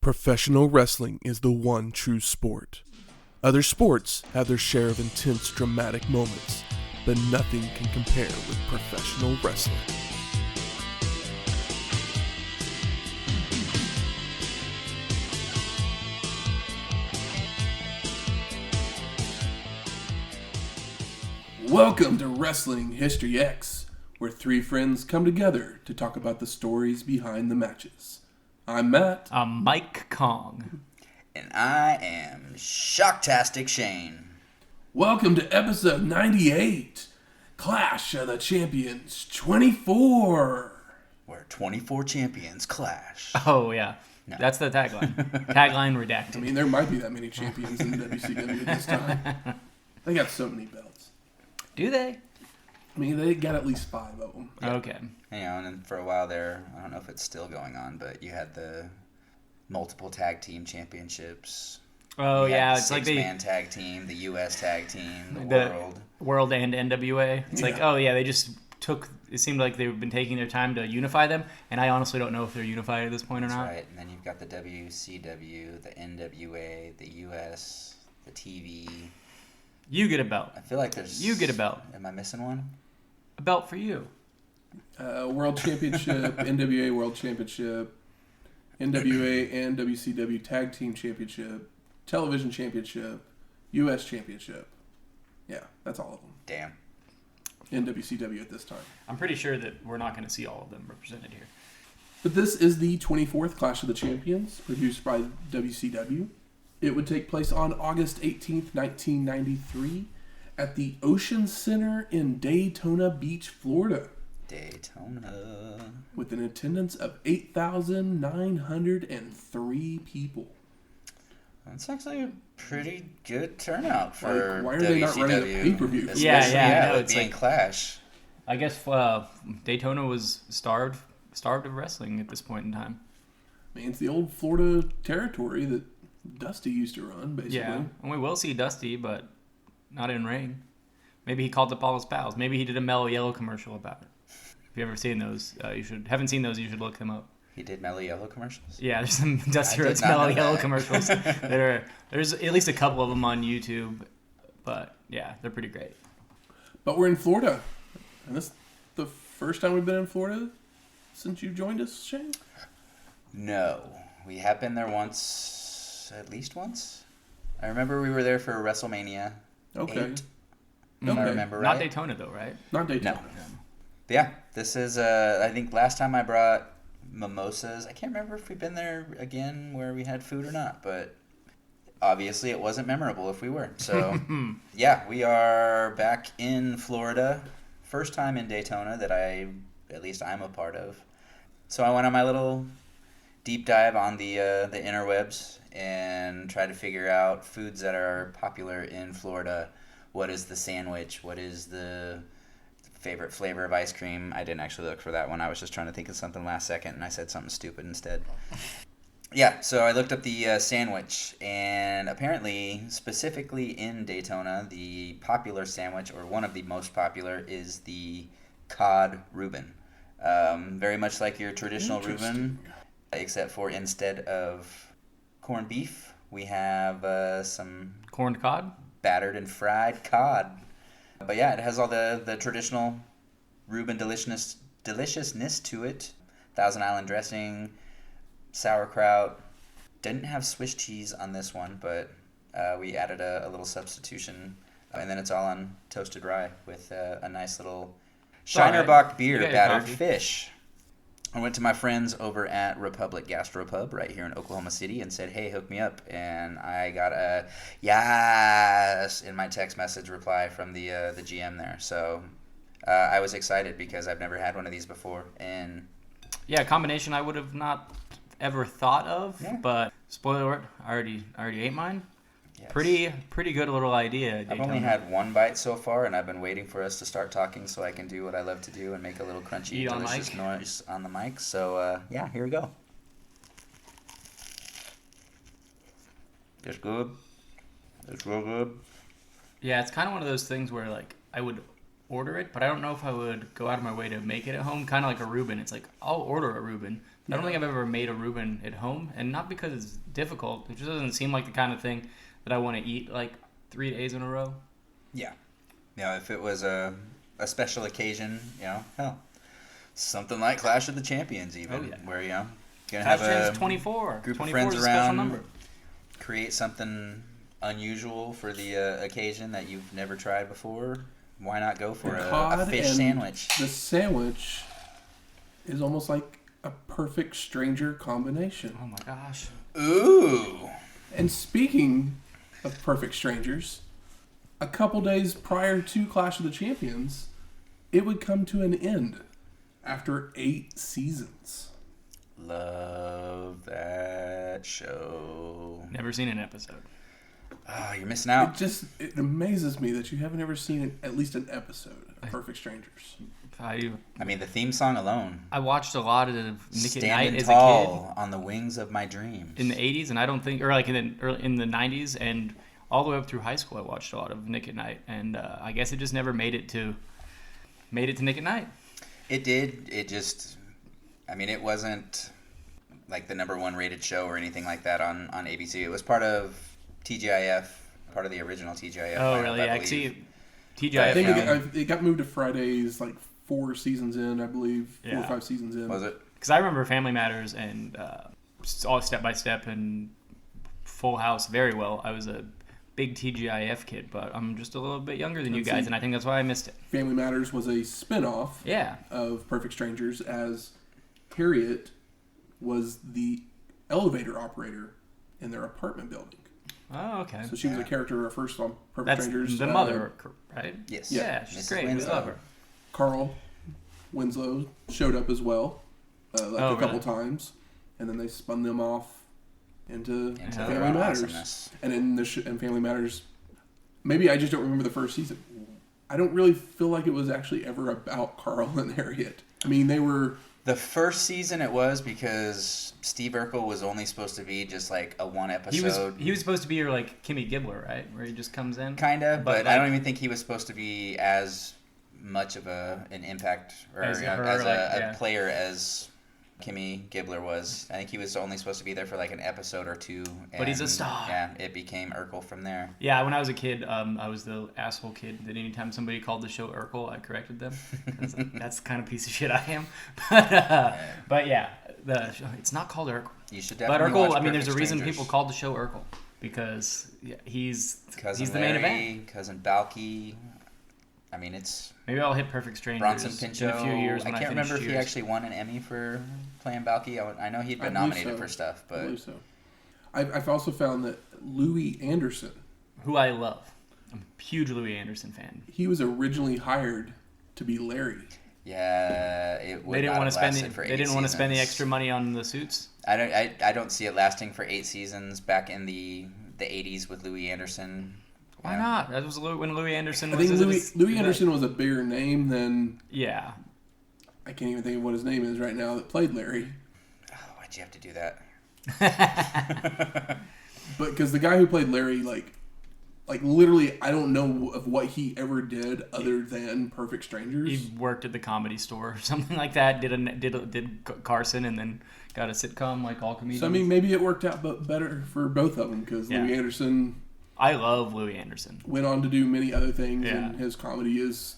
Professional wrestling is the one true sport. Other sports have their share of intense, dramatic moments, but nothing can compare with professional wrestling. Welcome to Wrestling History X, where three friends come together to talk about the stories behind the matches. I'm Matt. I'm Mike Kong. And I am Shocktastic Shane. Welcome to episode 98, Clash of the Champions 24. Where 24 champions clash. Oh, yeah. No. That's the tagline. Tagline redacted. I mean, there might be that many champions in WCW at this time. They got so many belts. Do they? I mean, they got at least 5 of them. Yeah. Okay. You know, and then for a while there, I don't know if it's still going on, but you had the multiple tag team championships. Oh, yeah. The It's like the six-man tag team, the U.S. tag team, the World and NWA. It's like, oh, yeah, they just took... It seemed like they've been taking their time to unify them, and I honestly don't know if they're unified at this point or not. That's right. And then you've got the WCW, the NWA, the U.S., the TV. You get a belt. I feel like there's... You get a belt. Am I missing one? A belt for you. World Championship, NWA World Championship, NWA and WCW Tag Team Championship, Television Championship, U.S. Championship. Yeah, that's all of them. Damn. In WCW at this time. I'm pretty sure that we're not going to see all of them represented here. But this is the 24th Clash of the Champions, produced by WCW. It would take place on August 18th, 1993, at the Ocean Center in Daytona Beach, Florida. Daytona. With an attendance of 8,903 people. That's actually a pretty good turnout for why are WCW. they not running a pay-per-view? Yeah, It's being Clash. I guess Daytona was starved of wrestling at this point in time. I mean, it's the old Florida territory that Dusty used to run, basically. Yeah, and we will see Dusty, but not in ring. Maybe he called up all his pals. Maybe he did a Mellow Yellow commercial about it. If you've ever seen those, haven't seen those, you should look them up. He did Mellow Yellow commercials? Yeah, there's some Dusty Rhodes Mellow Yellow commercials. There's at least a couple of them on YouTube, but yeah, they're pretty great. But we're in Florida, and this is the first time we've been in Florida since you joined us, Shane? No, we have been there once, at least once. I remember we were there for WrestleMania 8, if I remember right. Not Daytona though, right? Not Daytona. No. But yeah, this is, I think last time I brought mimosas. I can't remember if we've been there again where we had food or not, but obviously it wasn't memorable if we were. So yeah, we are back in Florida. First time in Daytona that at least I'm a part of. So I went on my little deep dive on the interwebs and tried to figure out foods that are popular in Florida. What is the sandwich? What is the favorite flavor of ice cream? I didn't actually look for that one. I was just trying to think of something last second, and I said something stupid instead. Yeah, so I looked up the sandwich, and apparently, specifically in Daytona, the popular sandwich, or one of the most popular, is the cod Reuben. Very much like your traditional Reuben, except for instead of corned beef, we have some corned cod, battered and fried cod. But yeah, it has all the traditional Reuben deliciousness to it. Thousand Island dressing, sauerkraut. Didn't have Swiss cheese on this one, but we added a little substitution. And then it's all on toasted rye with a nice little Shinerbach beer battered fish. I went to my friends over at Republic Gastropub right here in Oklahoma City and said, hey, hook me up. And I got a yes in my text message reply from the GM there. So I was excited because I've never had one of these before. And yeah, a combination I would have not ever thought of. Yeah. But spoiler alert, I already ate mine. Yes. Pretty good little idea. I've only had one bite so far, and I've been waiting for us to start talking so I can do what I love to do and make a little crunchy, delicious noise on the mic. So, yeah, here we go. It's good. It's real good. Yeah, it's kind of one of those things where, like, I would order it, but I don't know if I would go out of my way to make it at home. Kind of like a Reuben. It's like, I'll order a Reuben. I don't think I've ever made a Reuben at home, and not because it's difficult. It just doesn't seem like the kind of thing that I want to eat like 3 days in a row. Yeah. If it was a special occasion, hell, something like Clash of the Champions even, where, gonna have a 24. group 24 of friends is a special around, number. create something unusual for the occasion that you've never tried before. Why not go for a fish sandwich? The sandwich is almost like a perfect stranger combination. Oh my gosh. Ooh. And speaking of perfect strangers, a couple days prior to Clash of the Champions, it would come to an end after 8 seasons. Love that show. Never seen an episode. Oh, you're missing out. It amazes me that you haven't ever seen at least an episode of Perfect Strangers. I mean, the theme song alone. I watched a lot of Nick at Night Standing as tall a kid on the wings of my dreams. in the 80s, and I don't think, or like in the 90s, and all the way up through high school, I watched a lot of Nick at Night, and I guess it just never made it to Nick at Night. It did. It wasn't like the #1 rated show or anything like that on ABC. It was part of TGIF, part of the original TGIF. Oh, really? Yeah, see, TGIF. I think it got moved to Fridays like 4 seasons in, I believe. 4 or 5 seasons in. Was it? Because I remember Family Matters and all Step by Step and Full House very well. I was a big TGIF kid, but I'm just a little bit younger than you guys, and I think that's why I missed it. Family Matters was a spin-off of Perfect Strangers, as Harriet was the elevator operator in their apartment building. Oh, okay. So she was a character first on Perfect That's Strangers. the mother, right? Yes. Yeah, she's Mrs. great. Winslow. We love her. Carl Winslow showed up as well, a couple really? times, and then they spun them off into Family their Matters. awesomeness. And in in Family Matters, maybe I just don't remember the first season. I don't really feel like it was actually ever about Carl and Harriet. I mean, they were... The first season it was because Steve Urkel was only supposed to be just like a 1 episode. He was supposed to be your like Kimmy Gibbler, right? Where he just comes in. Kinda, but like, I don't even think he was supposed to be as much of an impact or as a player as Kimmy Gibbler was. I think he was only supposed to be there for like an episode or 2. But he's a star. Yeah, it became Urkel from there. Yeah, when I was a kid, I was the asshole kid that anytime somebody called the show Urkel, I corrected them. That's the kind of piece of shit I am. But yeah, it's not called Urkel. You should But definitely Urkel, watch I mean, there's a Perfect reason Strangers. people called the show Urkel because he's Cousin the Larry, main event. Cousin Balky. I mean, it's Maybe I'll hit Perfect Strangers Bronson Pinchot. in a few years when I can't remember if he Cheers. actually won an Emmy for playing Balky. I know he'd been I believe nominated so. for stuff, I but believe so. I've also found that Louis Anderson, Who I love. I'm a huge Louis Anderson fan. he was originally hired to be Larry. yeah, it would They didn't not want have to spend lasted for 8 they didn't want to spend the seasons. extra money on the suits. I don't see it lasting for 8 seasons back in the 80s with Louis Anderson. Why not? That was when Louis Anderson I was... think Louis Anderson was a bigger name than... Yeah. I can't even think of what his name is right now that played Larry. Oh, why'd you have to do that? But because the guy who played Larry, like literally, I don't know of what he ever did other than Perfect Strangers. He worked at the Comedy Store or something like that. Did Carson and then got a sitcom like all comedians. So I mean, maybe it worked out better for both of them because Yeah. Louis Anderson I love Louis Anderson. went on to do many other things, Yeah. and his comedy is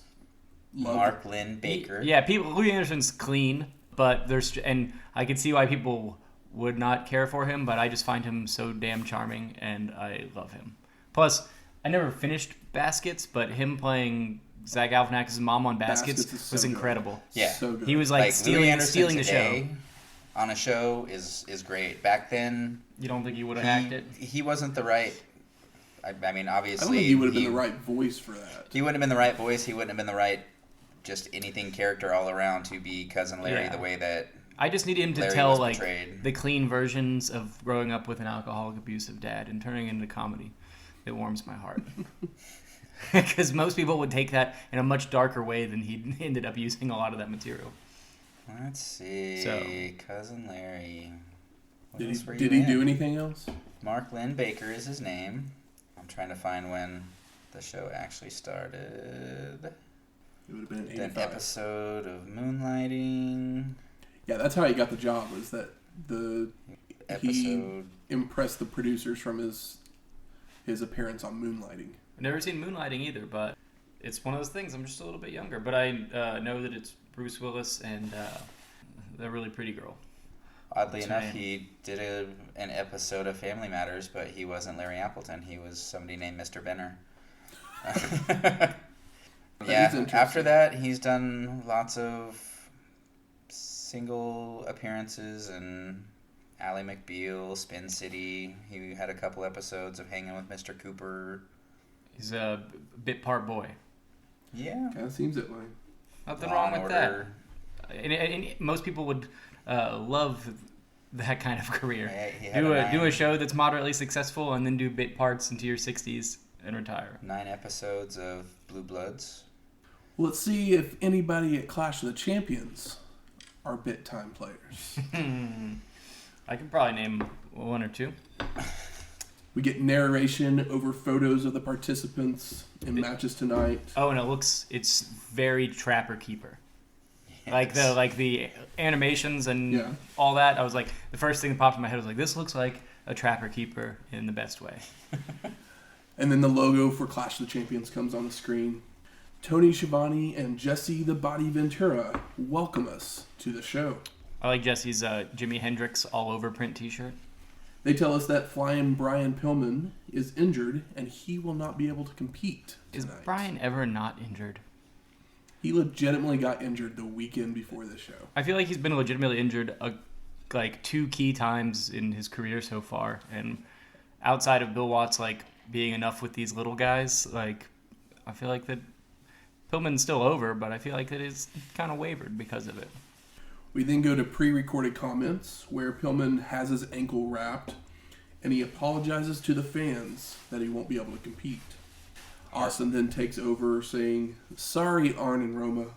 loved. Mark Lynn Baker. Yeah, Louis Anderson's clean, but and I can see why people would not care for him, but I just find him so damn charming and I love him. Plus, I never finished Baskets, but him playing Zach Galifianakis' mom on Baskets Baskets is so was good. incredible. Yeah. So good. He was Louis stealing Anderson the show. today on a show is great. Back then, You don't think he would have hacked it? he wasn't the right. I mean, obviously, I don't think he would have been the right voice for that. He wouldn't have been the right voice. He wouldn't have been the right, just anything character all around to be Cousin Larry Yeah. the way that. I just needed him to Larry tell was like portrayed. the clean versions of growing up with an alcoholic, abusive dad and turning it into comedy. It warms my heart. Because most people would take that in a much darker way than he ended up using a lot of that material. Let's see. So- Cousin Larry. What Did else were he you in? do anything else? Mark Lynn Baker is his name. I'm trying to find when the show actually started. It would have been in An 85. episode of Moonlighting. Yeah, that's how he got the job, was that he Episode. impressed the producers from his appearance on Moonlighting. I've never seen Moonlighting either, but it's one of those things. I'm just a little bit younger, but I know that it's Bruce Willis and the really pretty girl. Oddly enough, he did an episode of Family Matters, but he wasn't Larry Appleton. He was somebody named Mr. Benner. Yeah, after that, he's done lots of single appearances in Ally McBeal, Spin City. He had a couple episodes of Hanging with Mr. Cooper. He's a bit part boy. Yeah. Kind of seems that way. Nothing Law wrong and with Order. that. And most people would love that kind of career. He had Do a show that's moderately successful and then do bit parts into your 60s and retire. 9 episodes of Blue Bloods. Let's see if anybody at Clash of the Champions are bit time players. I can probably name one or two. We get narration over photos of the participants in matches tonight. Oh, and it's very Trapper Keeper. Yes. Like the animations and all that. I was like, the first thing that popped in my head was like, this looks like a Trapper Keeper in the best way. And then the logo for Clash of the Champions comes on the screen. Tony Schiavone and Jesse the Body Ventura welcome us to the show. I like Jesse's Jimi Hendrix all over print t-shirt. They tell us that Flyin Brian Pillman is injured and he will not be able to compete tonight. Is Brian ever not injured? He legitimately got injured the weekend before the show. I feel like he's been legitimately injured like 2 key times in his career so far, and outside of Bill Watts like being enough with these little guys, like I feel like that Pillman's still over, but I feel like that is kind of wavered because of it. We then go to pre-recorded comments where Pillman has his ankle wrapped and he apologizes to the fans that he won't be able to compete. Austin then takes over saying, "Sorry, Arn and Roma.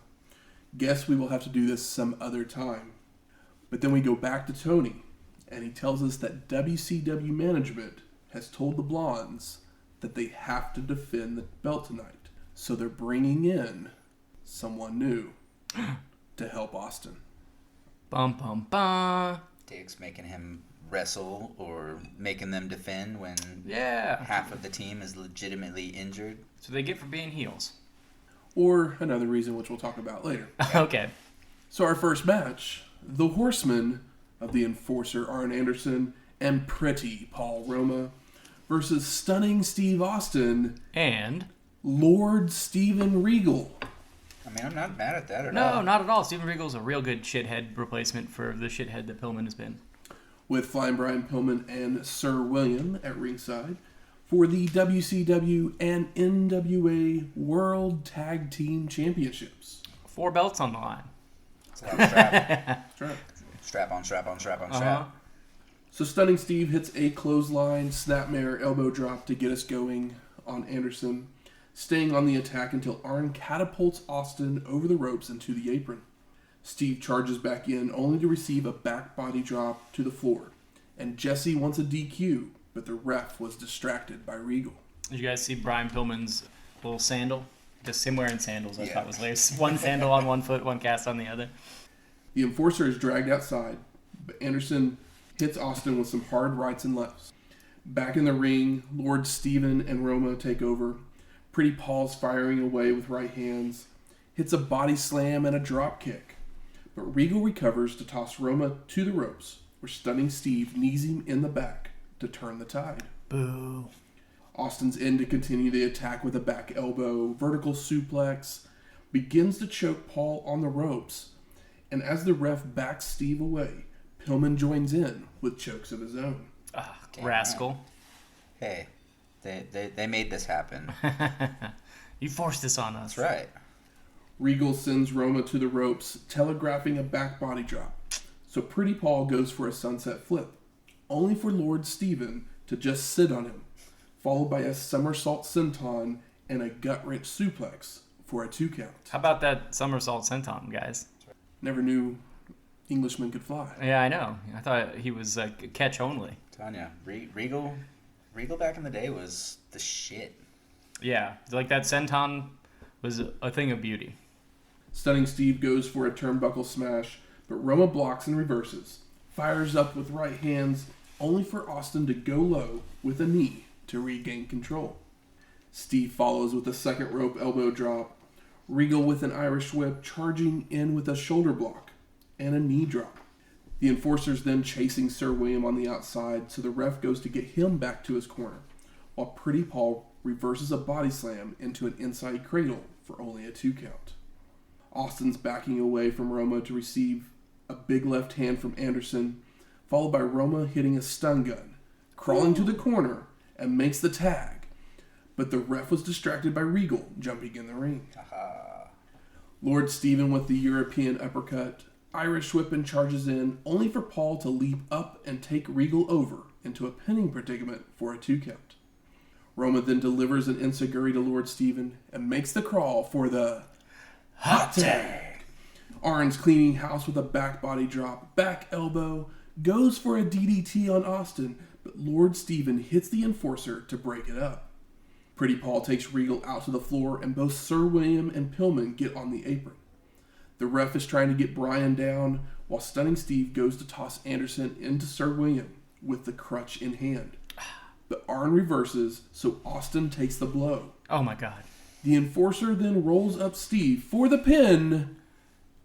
Guess we will have to do this some other time." But then we go back to Tony and he tells us that WCW management has told the Blondes that they have to defend the belt tonight. So they're bringing in someone new to help Austin. Bum, bum, bum. Diggs making him wrestle or making them defend when Yeah. half of the team is legitimately injured. So they get for being heels. Or another reason which we'll talk about later. Okay. So our first match, the Horsemen of the Enforcer Arn Anderson and Pretty Paul Roma versus Stunning Steve Austin And Lord Steven Regal. I mean, I'm not mad at that at no, all. not at all. Steven Regal's a real good shithead replacement for the shithead that Pillman has been. With Flyin Brian Pillman and Sir William at ringside for the WCW and NWA World Tag Team Championships. 4 belts on the line. It's a lot of strap. That's right. Strap on, strap on, strap on, Uh-huh. strap. So Stunning Steve hits a clothesline, snapmare, elbow drop to get us going on Anderson, staying on the attack until Arn catapults Austin over the ropes into the apron. Steve charges back in, only to receive a back body drop to the floor. And Jesse wants a DQ, but the ref was distracted by Regal. Did you guys see Brian Pillman's little sandal? Just him wearing sandals, I thought was hilarious. One sandal on one foot, one cast on the other. The Enforcer is dragged outside, but Anderson hits Austin with some hard rights and lefts. Back in the ring, Lord Steven and Roma take over. Pretty Paul's firing away with right hands, hits a body slam and a drop kick. But Regal recovers to toss Roma to the ropes, where Stunning Steve knees him in the back to turn the tide. Boo. Austin's in to continue the attack with a back elbow, vertical suplex, begins to choke Paul on the ropes, and as the ref backs Steve away, Pillman joins in with chokes of his own. Ah, Damn rascal. Hey, they made this happen. You forced this on us. That's right. Regal sends Roma to the ropes, telegraphing a back body drop. So Pretty Paul goes for a sunset flip, only for Lord Steven to just sit on him, followed by a somersault senton and a gut-wrench suplex for a 2 count. How about that somersault senton, guys? Never knew Englishmen could fly. Yeah, I know. I thought he was catch only. Tanya, Regal back in the day was the shit. Yeah, like that senton was a thing of beauty. Stunning Steve goes for a turnbuckle smash, but Roma blocks and reverses. Fires up with right hands, only for Austin to go low with a knee to regain control. Steve follows with a second rope elbow drop. Regal with an Irish whip, charging in with a shoulder block and a knee drop. The enforcer's then chasing Sir William on the outside, so the ref goes to get him back to his corner, while Pretty Paul reverses a body slam into an inside cradle for only a 2 count. Austin's backing away from Roma to receive a big left hand from Anderson, followed by Roma hitting a stun gun, crawling to the corner, and makes the tag. But the ref was distracted by Regal jumping in the ring. Lord Steven with the European uppercut, Irish whip and charges in, only for Paul to leap up and take Regal over into a pinning predicament for a 2 count. Roma then delivers an enziguri to Lord Steven and makes the crawl for the hot tag. Arn's cleaning house with a back body drop, back elbow, goes for a DDT on Austin, but Lord Steven hits the enforcer to break it up. Pretty Paul takes Regal out to the floor, and both Sir William and Pillman get on the apron. The ref is trying to get Bryan down, while Stunning Steve goes to toss Anderson into Sir William with the crutch in hand. But Arn reverses, so Austin takes the blow. Oh my god. The enforcer then rolls up Steve for the pin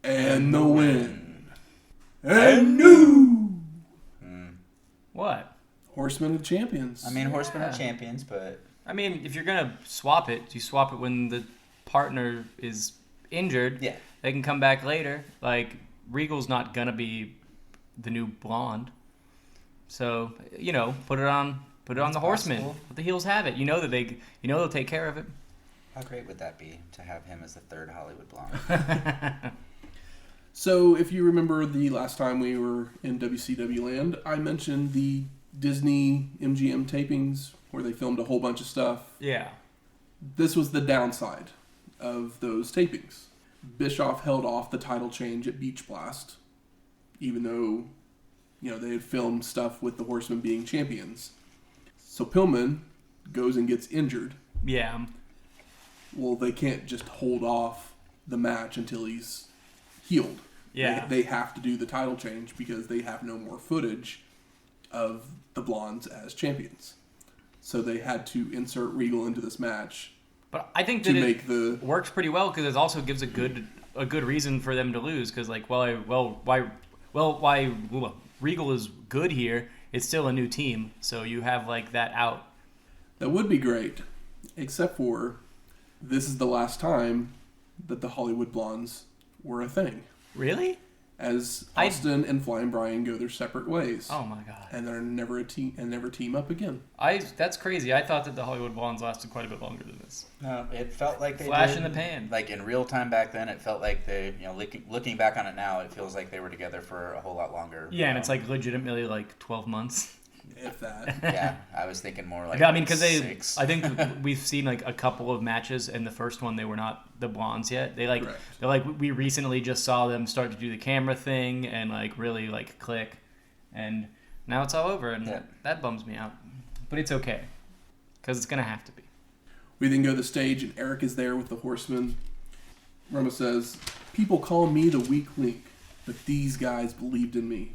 and the win. And new! What? Horsemen of Champions. I mean, Horsemen are champions, but... I mean, if you're going to swap it, you swap it when the partner is injured. Yeah. They can come back later. Like, Regal's not going to be the new blonde. So, you know, put it on the Horsemen. Let the heels have it. You know they'll take care of it. How great would that be to have him as the third Hollywood blonde? So, if you remember the last time we were in WCW land, I mentioned the Disney MGM tapings where they filmed a whole bunch of stuff. Yeah. This was the downside of those tapings. Bischoff held off the title change at Beach Blast, even though, you know, they had filmed stuff with the Horsemen being champions. So Pillman goes and gets injured. Yeah. Well, they can't just hold off the match until he's healed. Yeah. They have to do the title change because they have no more footage of the Blondes as champions. So they had to insert Regal into this match. But I think that it works pretty well because it also gives a good reason for them to lose. Because like, why Regal is good here, it's still a new team, so you have like that out. That would be great, except for this is the last time that the Hollywood Blondes were a thing. Really? As Austin and Flyin Bryan go their separate ways. Oh my god! And they're never a team and never team up again. That's crazy. I thought that the Hollywood Blondes lasted quite a bit longer than this. No, it felt like they Flash did. in the pan. Like in real time back then, it felt like they, you know, looking back on it now, it feels like they were together for a whole lot longer. Yeah, and it's like legitimately like 12 months. If that. Yeah, I was thinking more like. I mean, because 6. I think we've seen like a couple of matches, and the first one they were not the Blondes yet. They're like we recently just saw them start to do the camera thing and like really like click, and now it's all over, and that bums me out. But it's okay, because it's gonna have to be. We then go to the stage, and Eric is there with the Horsemen. Roma says, "People call me the weak link, but these guys believed in me."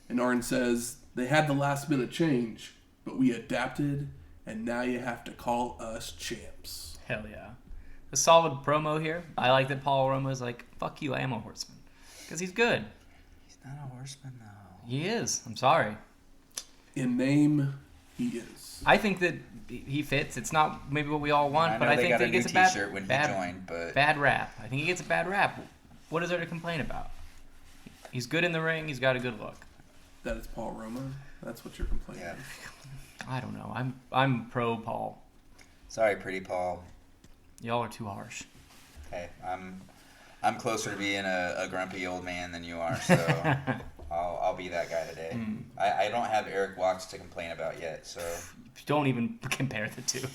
And Arn says, "They had the last minute change, but we adapted, and now you have to call us champs." Hell yeah. A solid promo here. I like that Paul Roma is like, fuck you, I am a Horseman. Because he's good. He's not a Horseman, though. He is. I'm sorry. In name, he is. I think that he fits. It's not maybe what we all want, but I think that he gets a bad rap. I think he gets a bad rap. What is there to complain about? He's good in the ring. He's got a good look. That is Paul Roma. That's what you're complaining. Yeah. I don't know. I'm pro Paul. Sorry, Pretty Paul. Y'all are too harsh. Hey, I'm closer to being a grumpy old man than you are, so I'll be that guy today. I don't have Eric Walks to complain about yet, so don't even compare the two.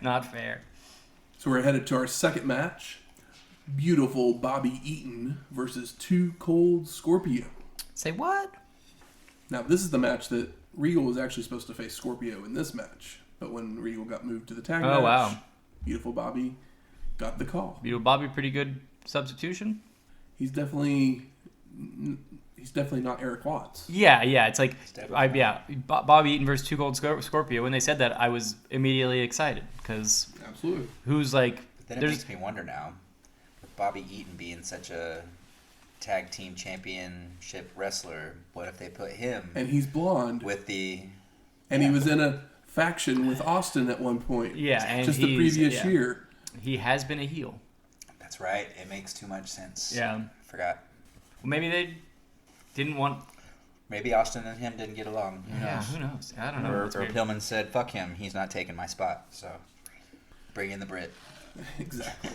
Not fair. So we're headed to our second match. Beautiful Bobby Eaton versus Too Cold Scorpio. Say what? Now, this is the match that Regal was actually supposed to face Scorpio in this match. But when Regal got moved to the tag match, wow. Beautiful Bobby got the call. Beautiful Bobby, pretty good substitution. He's definitely not Eric Watts. Yeah. It's like, Bobby Eaton versus Too Cold Scorpio. When they said that, I was immediately excited because Absolutely. Who's like? But then it makes me wonder now, with Bobby Eaton being such a tag team championship wrestler, what if they put him and he's blonde with the he was in a faction with Austin at one point. Yeah, and just the previous year. He has been a heel. That's right. It makes too much sense. Yeah. I forgot. Well, maybe they didn't want. Maybe Austin and him didn't get along. Who knows? I don't know. Or Pillman said, "Fuck him. He's not taking my spot." So, bring in the Brit. Exactly.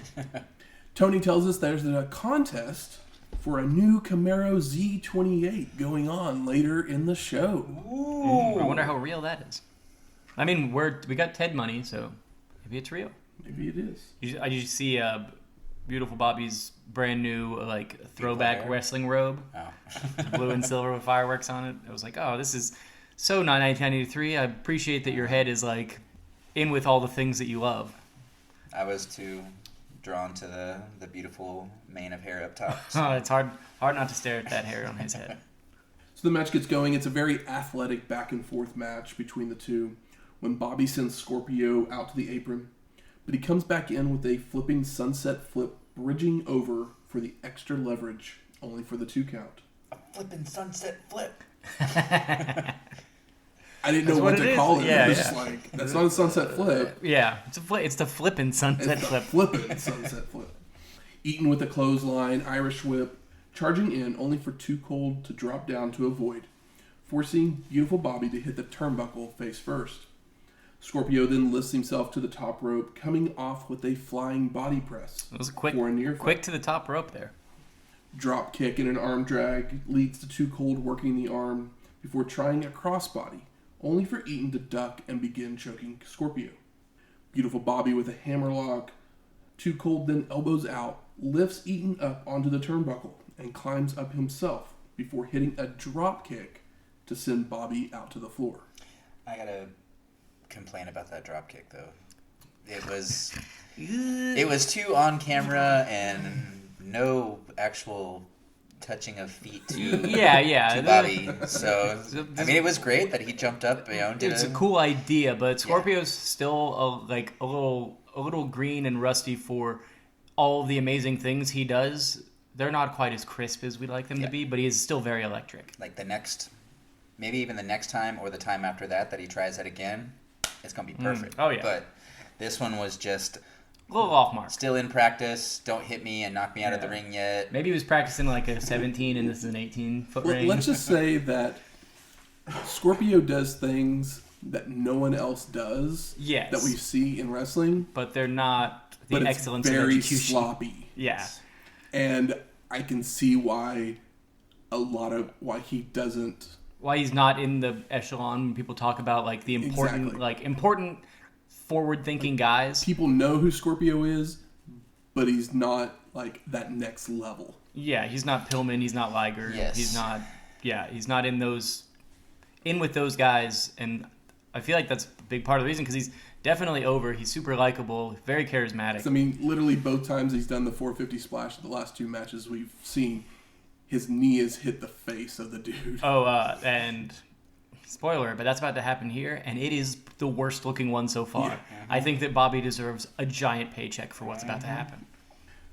Tony tells us there's a contest for a new Camaro Z28 going on later in the show. I wonder how real that is. I mean, we got Ted money, so maybe it's real. Maybe it is. I just see Beautiful Bobby's brand new throwback wrestling robe, blue and silver with fireworks on it. I was like, oh, this is so 1983. I appreciate that your head is in with all the things that you love. I was too drawn to the beautiful mane of hair up top. So. It's hard not to stare at that hair on his head. So the match gets going. It's a very athletic back and forth match between the two when Bobby sends Scorpio out to the apron, but he comes back in with a flipping sunset flip, bridging over for the extra leverage, only for the 2 count. A flipping sunset flip. I didn't know what to call it. Yeah, it was just that's not a sunset flip. Yeah, it's the flipping sunset flip. Flipping sunset flip. Eaton with a clothesline, Irish whip, charging in only for Too Cold to drop down to avoid, forcing Beautiful Bobby to hit the turnbuckle face first. Scorpio then lifts himself to the top rope, coming off with a flying body press. It was a quick to the top rope there. Drop kick and an arm drag leads to Too Cold working the arm before trying a crossbody, only for Eaton to duck and begin choking Scorpio. Beautiful Bobby with a hammerlock. Too Cold then elbows out, lifts Eaton up onto the turnbuckle, and climbs up himself before hitting a drop kick to send Bobby out to the floor. I gotta complain about that drop kick though. It was too on camera and no actual touching of feet to Bobby. So I mean, it was great that he jumped up. It's a cool idea, but Scorpio's still a little green and rusty for all the amazing things he does. They're not quite as crisp as we'd like them to be, but he is still very electric. Like maybe even the next time or the time after that he tries that again, it's gonna be perfect. Oh yeah. But this one was just a little off mark. Still in practice. Don't hit me and knock me out of the ring yet. Maybe he was practicing a 17 and this is an 18-foot ring. Let's just say that Scorpio does things that no one else does. Yes. That we see in wrestling. But they're not the excellence of very execution. Sloppy. Yeah. And I can see why he doesn't. Why he's not in the echelon when people talk about the important important forward-thinking guys. People know who Scorpio is, but he's not that next level. Yeah, he's not Pillman. He's not Liger. Yes. He's not. Yeah, he's not in with those guys, and I feel like that's a big part of the reason because he's definitely over. He's super likable, very charismatic. I mean, literally both times he's done the 450 splash, the last 2 matches we've seen, his knee has hit the face of the dude. Oh, and spoiler, but that's about to happen here, and it is the worst looking one so far. Yeah. I think that Bobby deserves a giant paycheck for what's about to happen.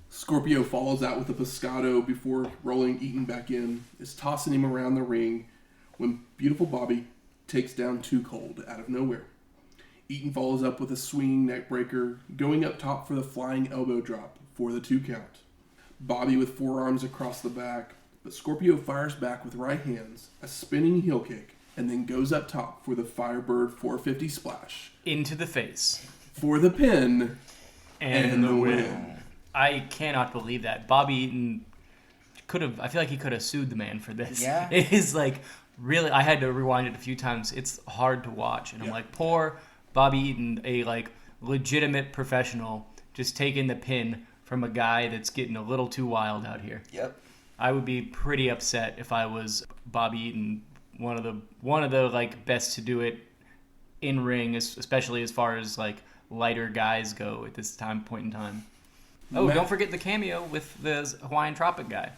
Scorpio follows out with a pescado before rolling Eaton back in, is tossing him around the ring when Beautiful Bobby takes down Too Cold out of nowhere. Eaton follows up with a swinging neck breaker, going up top for the flying elbow drop for the 2 count. Bobby with forearms across the back, but Scorpio fires back with right hands, a spinning heel kick, and then goes up top for the Firebird 450 splash. Into the face. For the pin and the win. I cannot believe that. Bobby Eaton I feel like he could have sued the man for this. Yeah. It is really, I had to rewind it a few times. It's hard to watch. And I'm poor Bobby Eaton, a legitimate professional, just taking the pin from a guy that's getting a little too wild out here. Yep. I would be pretty upset if I was Bobby Eaton, one of the best to do it in ring, especially as far as lighter guys go at this point in time. Oh, don't forget the cameo with the Hawaiian Tropic guy.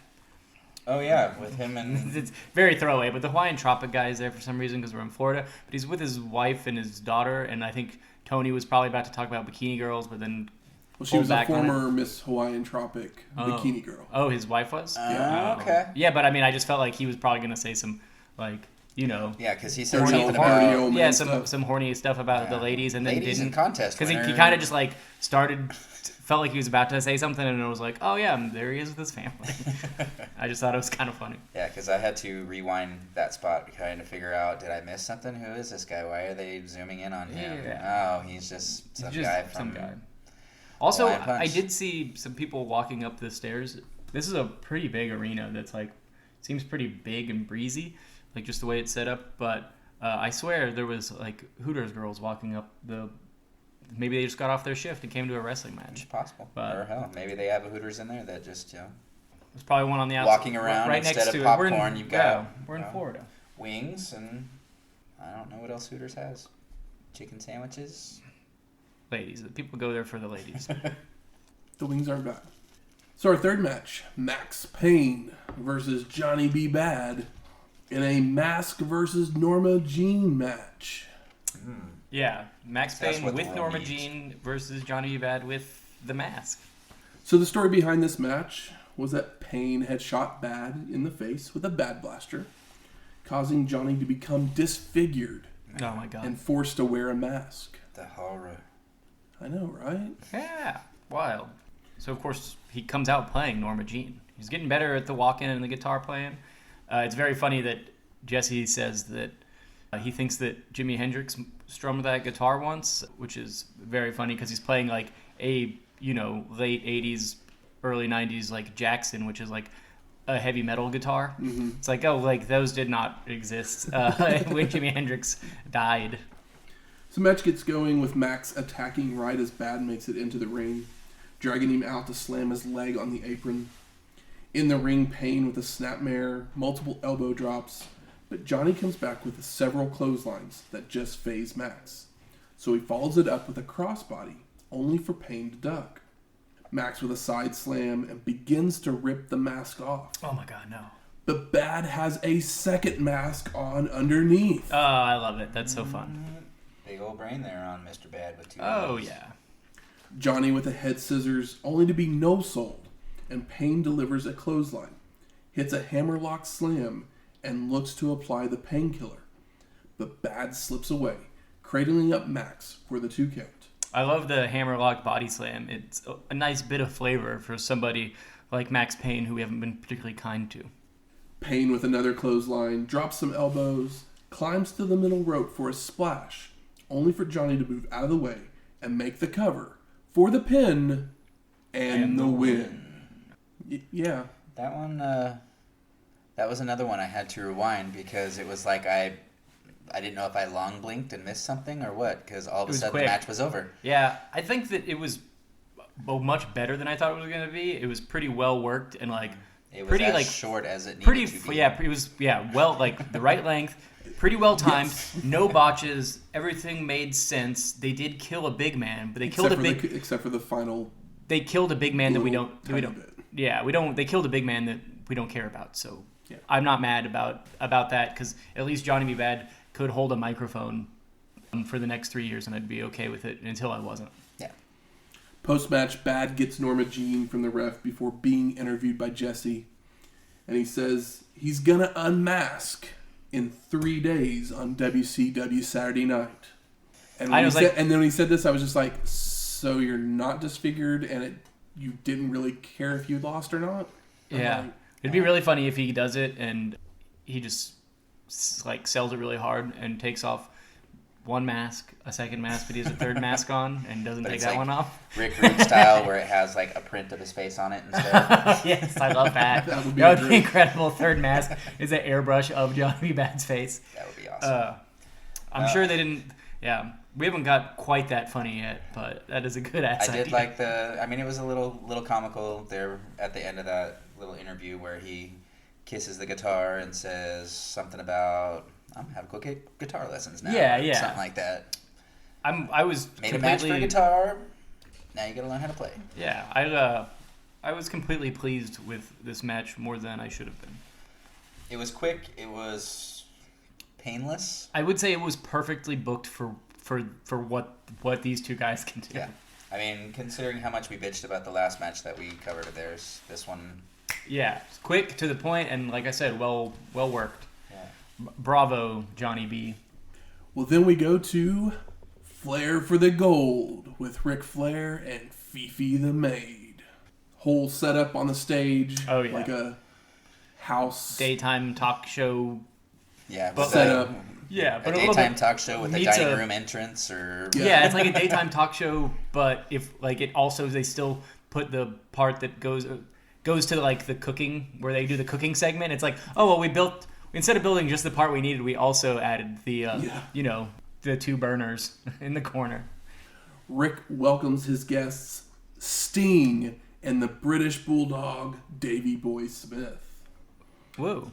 Oh, yeah, with him and... It's very throwaway, but the Hawaiian Tropic guy is there for some reason because we're in Florida. But he's with his wife and his daughter, and I think Tony was probably about to talk about bikini girls, but then... Well, she was a former Miss Hawaiian Tropic bikini girl. Oh, his wife was? Yeah. Okay. Yeah, but I mean, I just felt like he was probably going to say some, like, you know... Yeah, because he said Horny- something horny about... old man Yeah, stuff. some horny stuff about the ladies, and then Ladies didn't... in contest Because he winner. kind of just, like, started... Felt like he was about to say something, and it was like, oh, yeah, there he is with his family. I just thought it was kind of funny. Yeah, because I had to rewind that spot trying to figure out, did I miss something? Who is this guy? Why are they zooming in on him? Yeah. Oh, he's just some guy from... Some guy. Also, Hawaiian Punch. I did see some people walking up the stairs. This is a pretty big arena that's like, seems pretty big and breezy, like just the way it's set up. But I swear there was like Hooters girls walking up the. Maybe they just got off their shift and came to a wrestling match. It's possible. But, or hell, maybe they have a Hooters in there that just, There's probably one on the outside. Walking around right instead next of to popcorn, it. We're in, you've got we're in Florida. wings and I don't know what else Hooters has. Chicken sandwiches. Ladies. People go there for the ladies. The wings aren't bad. So our third match, Maxx Payne versus Johnny B. Bad in a Mask versus Norma Jean match. Yeah, Maxx That's Payne what the with world Norma needs. Jean versus Johnny Bad with the mask. So the story behind this match was that Payne had shot Bad in the face with a Bad Blaster, causing Johnny to become disfigured Oh my god. and forced to wear a mask. The horror. I know, right? Yeah, wild. So, of course, he comes out playing Norma Jean. He's getting better at the walk-in and the guitar playing. It's very funny that Jesse says that he thinks that Jimi Hendrix strummed that guitar once, which is very funny because he's playing like a, late 80s, early 90s, like Jackson, which is like a heavy metal guitar. Mm-hmm. It's like, oh, like those did not exist when Jimi Hendrix died. So the match gets going with Maxx attacking right as Bad makes it into the ring, dragging him out to slam his leg on the apron. In the ring, Payne with a snapmare, multiple elbow drops, but Johnny comes back with several clotheslines that just phase Maxx. So he follows it up with a crossbody, only for Payne to duck. Maxx with a side slam and begins to rip the mask off. Oh my god, no. But Bad has a second mask on underneath. Oh, I love it. That's so fun. Big old brain there on Mr. Bad with two Oh, legs. yeah. Johnny with a head scissors, only to be no-sold, and Payne delivers a clothesline, hits a hammerlock slam, and looks to apply the painkiller. But Bad slips away, cradling up Maxx for the 2 count. I love the hammerlock body slam. It's a nice bit of flavor for somebody like Maxx Payne, who we haven't been particularly kind to. Payne with another clothesline, drops some elbows, climbs to the middle rope for a splash, only for Johnny to move out of the way and make the cover for the pin and the win. Yeah. That one, that was another one I had to rewind because it was like I didn't know if I long blinked and missed something or what because all of a sudden quick. the match was over. Yeah, I think that it was much better than I thought it was going to be. It was pretty well worked and like It was pretty as like short as it needed pretty to be. yeah, it was well like the right length, pretty well timed, no botches, everything made sense. They did kill a big man, but they killed Except for the final. They killed a big man that we don't bit. Yeah, we don't. They killed a big man that we don't care about. So Yeah. I'm not mad about that because at least Johnny B. Bad could hold a microphone for the next 3 years and I'd be okay with it until I wasn't. Yeah. Post-match, Bad gets Norma Jean from the ref before being interviewed by Jesse. And he says he's going to unmask in 3 days on WCW Saturday night. And when, and then when he said this, I was just like, so you're not disfigured and you didn't really care if you lost or not? Yeah. It'd be really funny if he does it and he just like sells it really hard and takes off one mask, a second mask, but he has a third mask on and doesn't take that one off. Rick Rude style where it has like a print of his face on it instead. Yes, I love that. That would be incredible. Third mask is an airbrush of Johnny B. Bad's face. That would be awesome. I'm sure they didn't. Yeah, we haven't got quite that funny yet, but that is a good ass I did idea. like it was a little comical there at the end of that little interview where he kisses the guitar and says something about I'm gonna have to go get guitar lessons now. Yeah. Something like that. I was Made completely, a match for guitar. Now you gotta learn how to play. Yeah, I was completely pleased with this match more than I should have been. It was quick. It was painless. I would say it was perfectly booked for what these two guys can do. Yeah. I mean, considering how much we bitched about the last match that we covered of theirs, this one... Yeah, it's quick, to the point, and like I said, well worked. Yeah. Bravo, Johnny B. Well, then we go to Flair for the Gold with Ric Flair and Fifi the Maid. Whole setup on the stage. Oh, yeah. Like a house. Daytime talk show. Yeah, But- setup. Yeah, a but a little daytime bit talk show with a meets dining a- room entrance, or Yeah, it's like a daytime talk show, but if like it also they still put the part that goes to like the cooking where they do the cooking segment. It's like, oh well, we built instead of building just the part we needed, we also added the the two burners in the corner. Rick welcomes his guests, Sting and the British Bulldog, Davey Boy Smith. Whoa.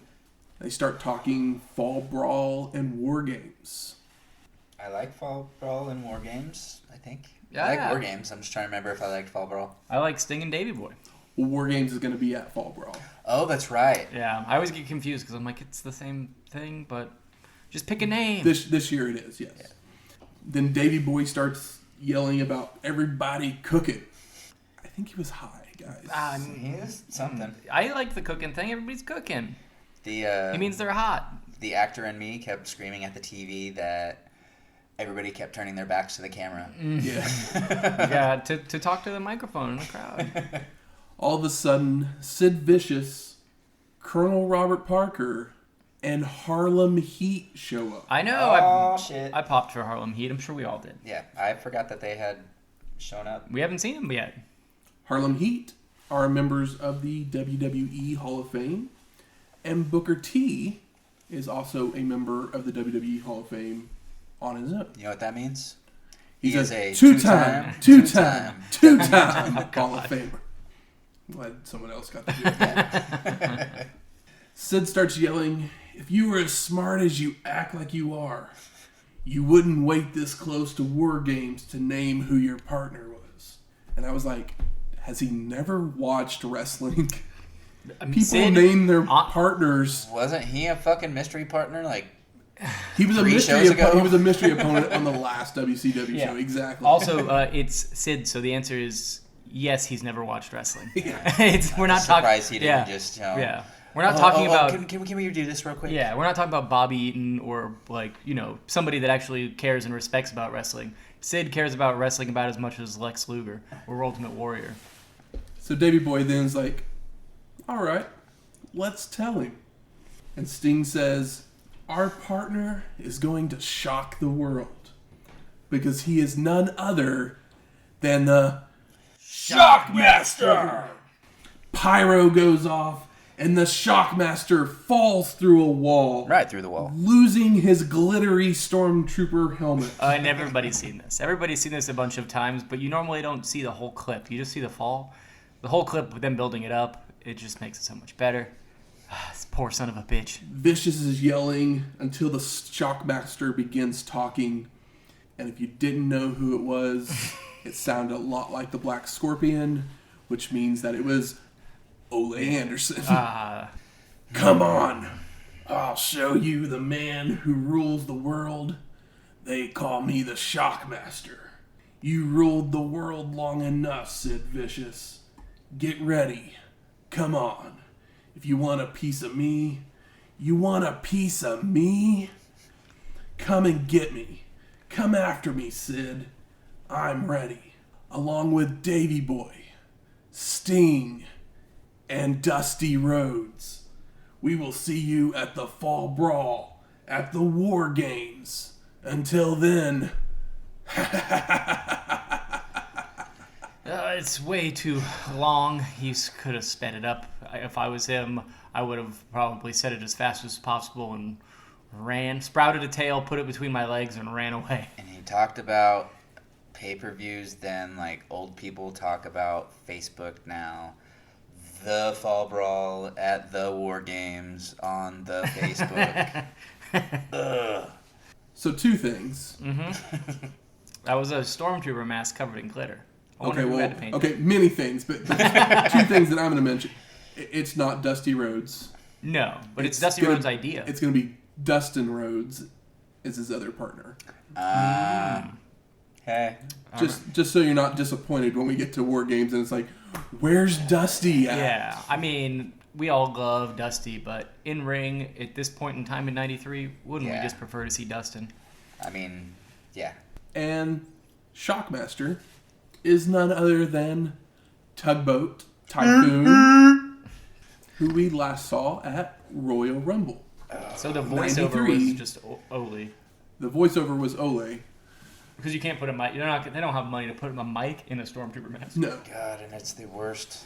They start talking Fall Brawl and War Games. I like Fall Brawl and War Games, I think. Yeah. I like War Games. I'm just trying to remember if I liked Fall Brawl. I like Sting and Davey Boy. Well, War Games is going to be at Fall Brawl. Oh, that's right. Yeah, I always get confused because I'm like, it's the same thing, but just pick a name. This year it is, yes. Yeah. Then Davey Boy starts yelling about everybody cooking. I think he was high, guys. He is something. I like the cooking thing. Everybody's cooking. The It means they're hot. the actor in me kept screaming at the TV that everybody kept turning their backs to the camera. Yeah. Yeah, to talk to the microphone in the crowd. All of a sudden, Sid Vicious, Colonel Robert Parker, and Harlem Heat show up. I know. Oh, shit. I popped for Harlem Heat. I'm sure we all did. Yeah, I forgot that they had shown up. We haven't seen them yet. Harlem Heat are members of the WWE Hall of Fame, and Booker T is also a member of the WWE Hall of Fame on his own. You know what that means? He's He is a a two-time Hall of Famer. I'm glad someone else got to do it. Sid starts yelling, "If you were as smart as you act like you are, you wouldn't wait this close to War Games to name who your partner was." And I was like, has he never watched wrestling? People Sid, name their partners. Wasn't he a fucking mystery partner? Like, He was a 3 mystery. shows ago? He was a mystery opponent on the last WCW Yeah. show. Exactly. Also, it's Sid, so the answer is yes. He's never watched wrestling. Yeah. We're not talking. surprised he didn't Yeah, just, you know. yeah. We're not talking about. Can we do this real quick? Yeah, we're not talking about Bobby Eaton or somebody that actually cares and respects about wrestling. Sid cares about wrestling about as much as Lex Luger or Ultimate Warrior. So Davey Boy then's like, "All right, let's tell him." And Sting says, "Our partner is going to shock the world because he is none other than the Shockmaster." Pyro goes off and the Shockmaster falls through a wall, Right through the wall. losing his glittery stormtrooper helmet. And everybody's seen this. Everybody's seen this a bunch of times, but you normally don't see the whole clip. You just see the fall. The whole clip with them building it up, it just makes it so much better. This poor son of a bitch. Vicious is yelling until the Shockmaster begins talking. And if you didn't know who it was, it sounded a lot like the Black Scorpion, which means that it was Ole Anderson. Come on, I'll show you the man who rules the world. They call me the Shockmaster. You ruled the world long enough, Sid Vicious. Get ready. Come on. If you want a piece of me, you want a piece of me? Come and get me. Come after me, Sid. I'm ready. Along with Davey Boy, Sting, and Dusty Rhodes. We will see you at the Fall Brawl, at the War Games. Until then... It's way too long. He could have sped it up. If I was him, I would have probably said it as fast as possible and sprouted a tail, put it between my legs, and ran away. And he talked about pay-per-views then, like old people talk about Facebook now. The Fall Brawl at the War Games on the Facebook. Ugh. So two things. That was a stormtrooper mask covered in glitter. I wonder who had to paint it. Many things, but two things that I'm going to mention. It's not Dusty Rhodes. No, but it's Dusty Rhodes' idea. It's going to be Dustin Rhodes as his other partner. Hey. Just so you're not disappointed when we get to War Games and it's like, where's Dusty at? Yeah, I mean, we all love Dusty, but in ring at this point in time in '93, wouldn't we just prefer to see Dustin? I mean, yeah. And Shockmaster is none other than Tugboat Typhoon, who we last saw at Royal Rumble. So the voiceover was just Ole. The voiceover was Ole. Because you can't put a mic. They don't have money to put a mic in a Stormtrooper mask. No. God, and it's the worst.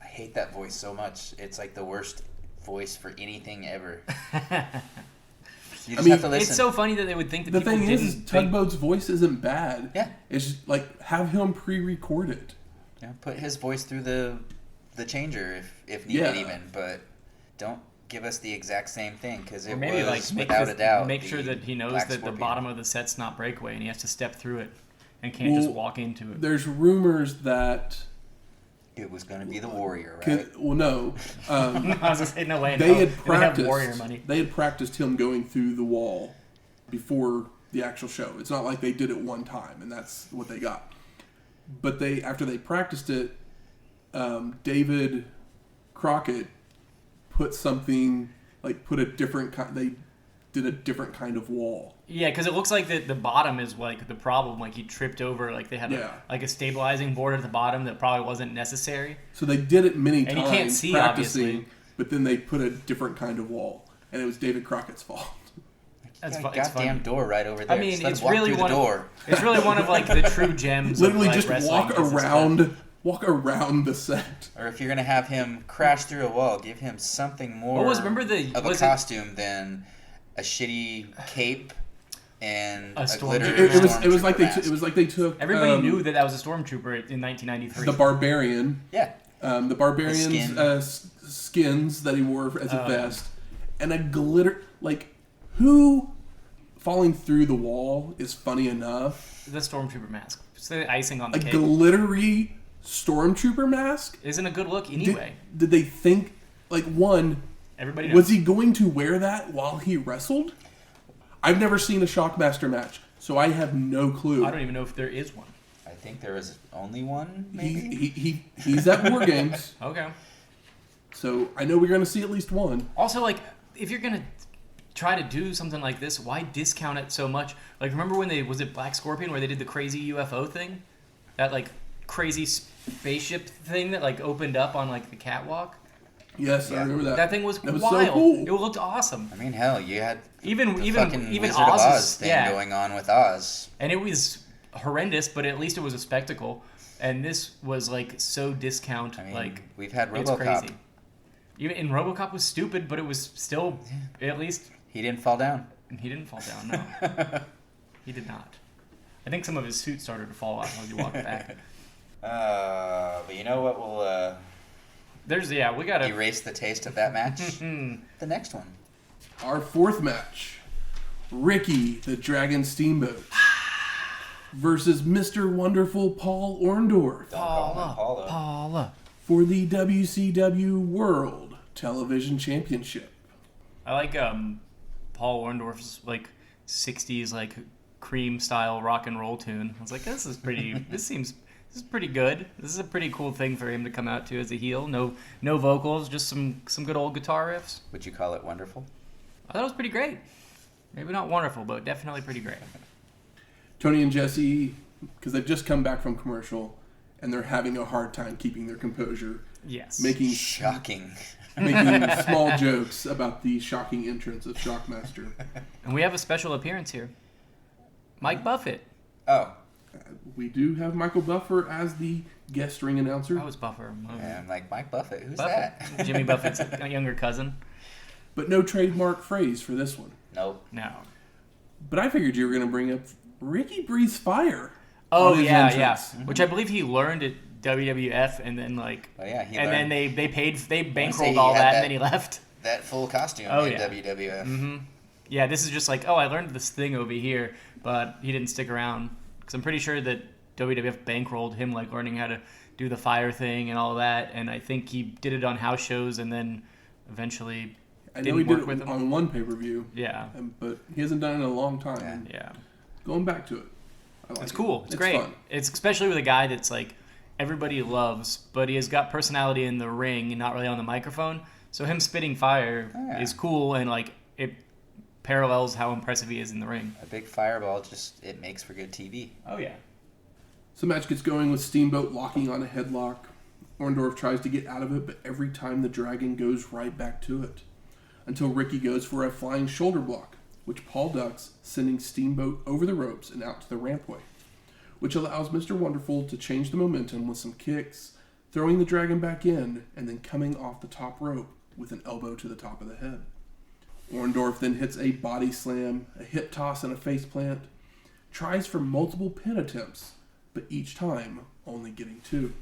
I hate that voice so much. It's like the worst voice for anything ever. You just have to listen. It's so funny that they would think that the people thing didn't is, Tugboat's voice isn't bad. Yeah. It's just like, have him pre-recorded. Yeah, put his voice through the changer if needed even, but don't give us the exact same thing because it was without a doubt. Make sure that he knows Black that Scorpion. the bottom of the set's not breakaway and he has to step through it and can't just walk into it. There's rumors that It was going to be the Warrior, right? Well, no. I was going to say, no way. They had They have Warrior money. They had practiced him going through the wall before the actual show. It's not like they did it one time and that's what they got. But after they practiced it, David Crockett put a different kind. They did a different kind of wall. Yeah, because it looks like the bottom is like the problem. Like he tripped over. Like they had a stabilizing board at the bottom that probably wasn't necessary. So they did it many times. And you can't see, practicing, obviously. But then they put a different kind of wall, and it was David Crockett's fault. That's goddamn door right over there. I mean, it's really one of it's really one of like the true gems. Literally, of, like, just walk around the set. Or if you're gonna have him crash through a wall, give him something more of a costume than a shitty cape and a glitter. It was like they took. Everybody knew that was a stormtrooper in 1993. The Barbarian. Yeah. The Barbarian's skins that he wore as a vest, and a glitter who falling through the wall is funny enough. The stormtrooper mask. It's the icing on the cake. A glittery stormtrooper mask isn't a good look anyway. Did they think Everybody knows. Was he going to wear that while he wrestled? I've never seen a Shockmaster match, so I have no clue. I don't even know if there is one. I think there is only one, maybe? He's at War Games. Okay. So I know we're going to see at least one. Also, if you're going to try to do something like this, why discount it so much? Remember when was it Black Scorpion where they did the crazy UFO thing? That, crazy spaceship thing that, opened up on, the catwalk? Yes, yeah. I remember that. That thing was wild. So cool. It looked awesome. I mean, hell, you had even Wizard of Oz Oz thing going on with Oz. And it was horrendous, but at least it was a spectacle. And this was, so discount. I mean, we've had RoboCop. It's crazy. Even in RoboCop was stupid, but it was still, at least... He didn't fall down. He didn't fall down, no. He did not. I think some of his suit started to fall off as he walked back. But you know what? We'll we gotta erase the taste of that match. The next one. Our fourth match. Ricky the Dragon Steamboat versus Mr. Wonderful Paul Orndorff. Paula. For the WCW World Television Championship. I like Paul Orndorff's 60s cream style rock and roll tune. I was like, this is pretty this is pretty good. This is a pretty cool thing for him to come out to as a heel. No vocals, just some good old guitar riffs. Would you call it wonderful? I thought it was pretty great. Maybe not wonderful, but definitely pretty great. Tony and Jesse, because they've just come back from commercial, and they're having a hard time keeping their composure. Yes. Making small jokes about the shocking entrance of Shockmaster. And we have a special appearance here. Mike Buffett. Oh. We do have Michael Buffer as the guest ring announcer. I was Buffer. Yeah, I'm like, Mike Buffett? Who's Buffett? that? Jimmy Buffett's younger cousin. But no trademark phrase for this one. Nope. No. But I figured you were going to bring up Ricky breathes fire. Oh, yeah. Mm-hmm. Which I believe he learned at WWF and then then they bankrolled all that and then he left. That full costume in WWF. Mm-hmm. Yeah, this is just I learned this thing over here, but he didn't stick around. Because I'm pretty sure that WWF bankrolled him like learning how to do the fire thing and all that, and I think he did it on house shows and then eventually I know he did it on one pay-per-view. Yeah. But he hasn't done it in a long time. Yeah. Going back to it. It's cool. It's great. Fun. It's especially with a guy that's like everybody loves, but he has got personality in the ring and not really on the microphone. So him spitting fire is cool, and like it parallels how impressive he is in the ring. A big fireball it makes for good TV. Oh yeah. So the match gets going with Steamboat locking on a headlock. Orndorff tries to get out of it, but every time the Dragon goes right back to it. Until Ricky goes for a flying shoulder block, which Paul ducks, sending Steamboat over the ropes and out to the rampway, which allows Mr. Wonderful to change the momentum with some kicks, throwing the Dragon back in, and then coming off the top rope with an elbow to the top of the head. Orndorff then hits a body slam, a hip toss, and a face plant, tries for multiple pin attempts, but each time only getting 2.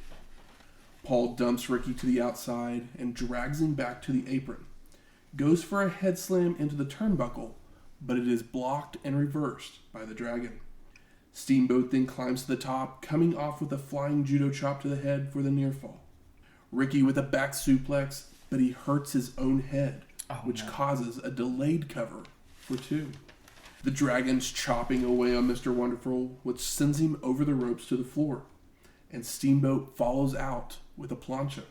Paul dumps Ricky to the outside and drags him back to the apron. Goes for a head slam into the turnbuckle, but it is blocked and reversed by the Dragon. Steamboat then climbs to the top, coming off with a flying judo chop to the head for the near fall. Ricky with a back suplex, but he hurts his own head, which causes a delayed cover for 2. The Dragon's chopping away on Mr. Wonderful, which sends him over the ropes to the floor, and Steamboat follows out with a plancha.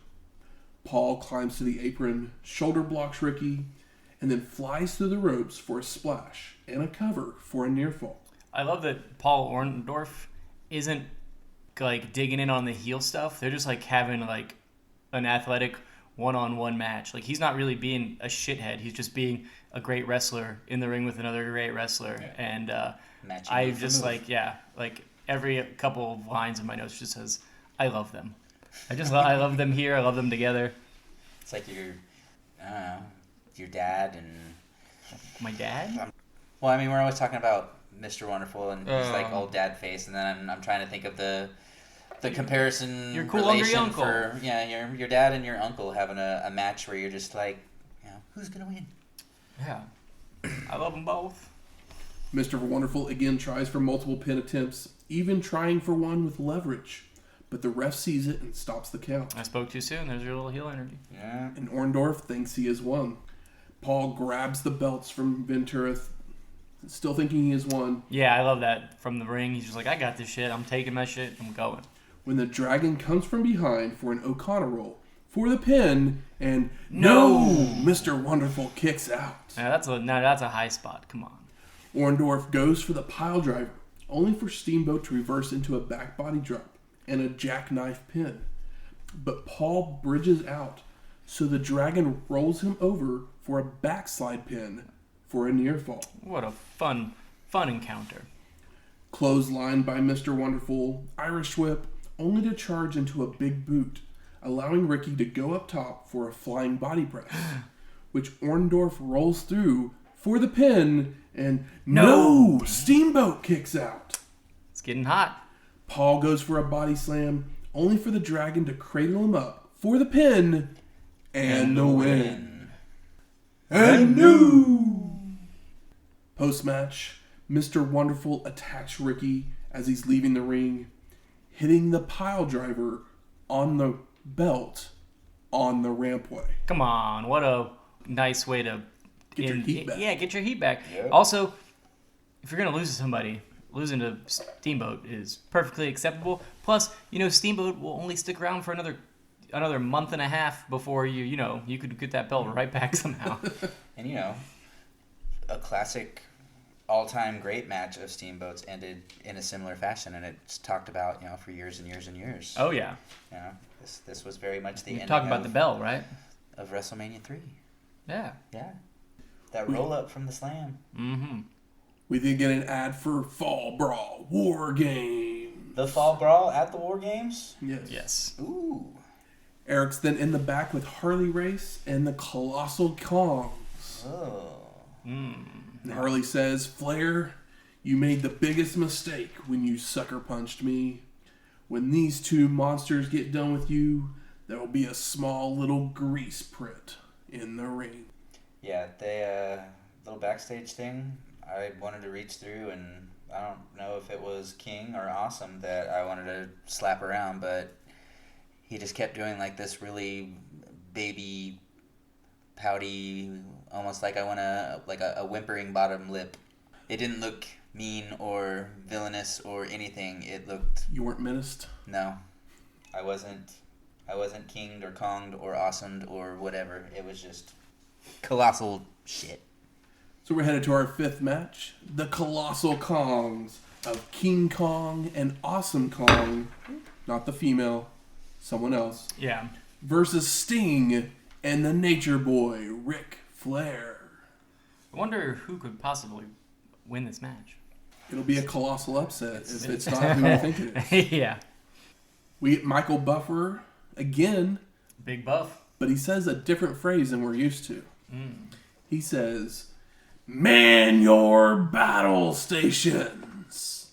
Paul climbs to the apron, shoulder blocks Ricky, and then flies through the ropes for a splash and a cover for a near fall. I love that Paul Orndorff isn't like digging in on the heel stuff. They're just like having like an athletic one-on-one match. Like he's not really being a shithead. He's just being a great wrestler in the ring with another great wrestler. Yeah. And I just like every couple of lines in my notes just says, I love them. I love them here. I love them together. It's like your dad and... My dad? Well, I mean, we're always talking about Mr. Wonderful and his like old dad face, and then I'm trying to think of the comparison. Your cool relation uncle. Your dad and your uncle having a match where you're just like, who's gonna win? Yeah, I love them both. Mr. Wonderful again tries for multiple pin attempts, even trying for one with leverage. But the ref sees it and stops the count. I spoke too soon. There's your little heel energy. Yeah. And Orndorff thinks he has won. Paul grabs the belts from Ventura, still thinking he has won. Yeah, I love that. From the ring, he's just like, I got this shit. I'm taking my shit. I'm going. When the Dragon comes from behind for an O'Connor roll for the pin, and no! Mr. Wonderful kicks out. That's a high spot. Come on. Orndorff goes for the pile driver, only for Steamboat to reverse into a back body drop and a jackknife pin. But Paul bridges out, so the Dragon rolls him over for a backslide pin for a near fall. What a fun encounter. Clothesline by Mr. Wonderful, Irish whip, only to charge into a big boot, allowing Ricky to go up top for a flying body press, which Orndorff rolls through for the pin, and no! Steamboat kicks out. It's getting hot. Paul goes for a body slam, only for the Dragon to cradle him up for the pin and the win. And new! Post-match, Mr. Wonderful attacks Ricky as he's leaving the ring, hitting the pile driver on the belt on the rampway. Come on, what a nice way to... Get your heat back. Yeah, get your heat back. Yep. Also, if you're going to lose to somebody... Losing to Steamboat is perfectly acceptable. Plus, Steamboat will only stick around for another month and a half before you could get that belt right back somehow. And a classic all-time great match of Steamboat's ended in a similar fashion, and it's talked about for years and years and years. Oh yeah. This was very much the ending. Talking about the bell, right? Of WrestleMania 3. Yeah. Yeah. That roll up from the slam. Mm-hmm. We then get an ad for Fall Brawl War Games. The Fall Brawl at the War Games? Yes. Ooh. Eric's then in the back with Harley Race and the Colossal Kongs. Oh. And Harley says, Flair, you made the biggest mistake when you sucker punched me. When these two monsters get done with you, there will be a small little grease print in the ring. Yeah, they little backstage thing. I wanted to reach through and I don't know if it was King or Awesome that I wanted to slap around, but he just kept doing like this really baby, pouty, almost like I want to, like a whimpering bottom lip. It didn't look mean or villainous or anything. It looked... You weren't menaced? No. I wasn't kinged or konged or awesomed or whatever. It was just colossal shit. So we're headed to our 5th match. The Colossal Kongs of King Kong and Awesome Kong. Not the female. Someone else. Yeah. Versus Sting and the Nature Boy, Ric Flair. I wonder who could possibly win this match. It'll be a colossal upset if it's not who I think it is. Yeah. We get Michael Buffer again. Big buff. But he says a different phrase than we're used to. He says, "Man your battle stations."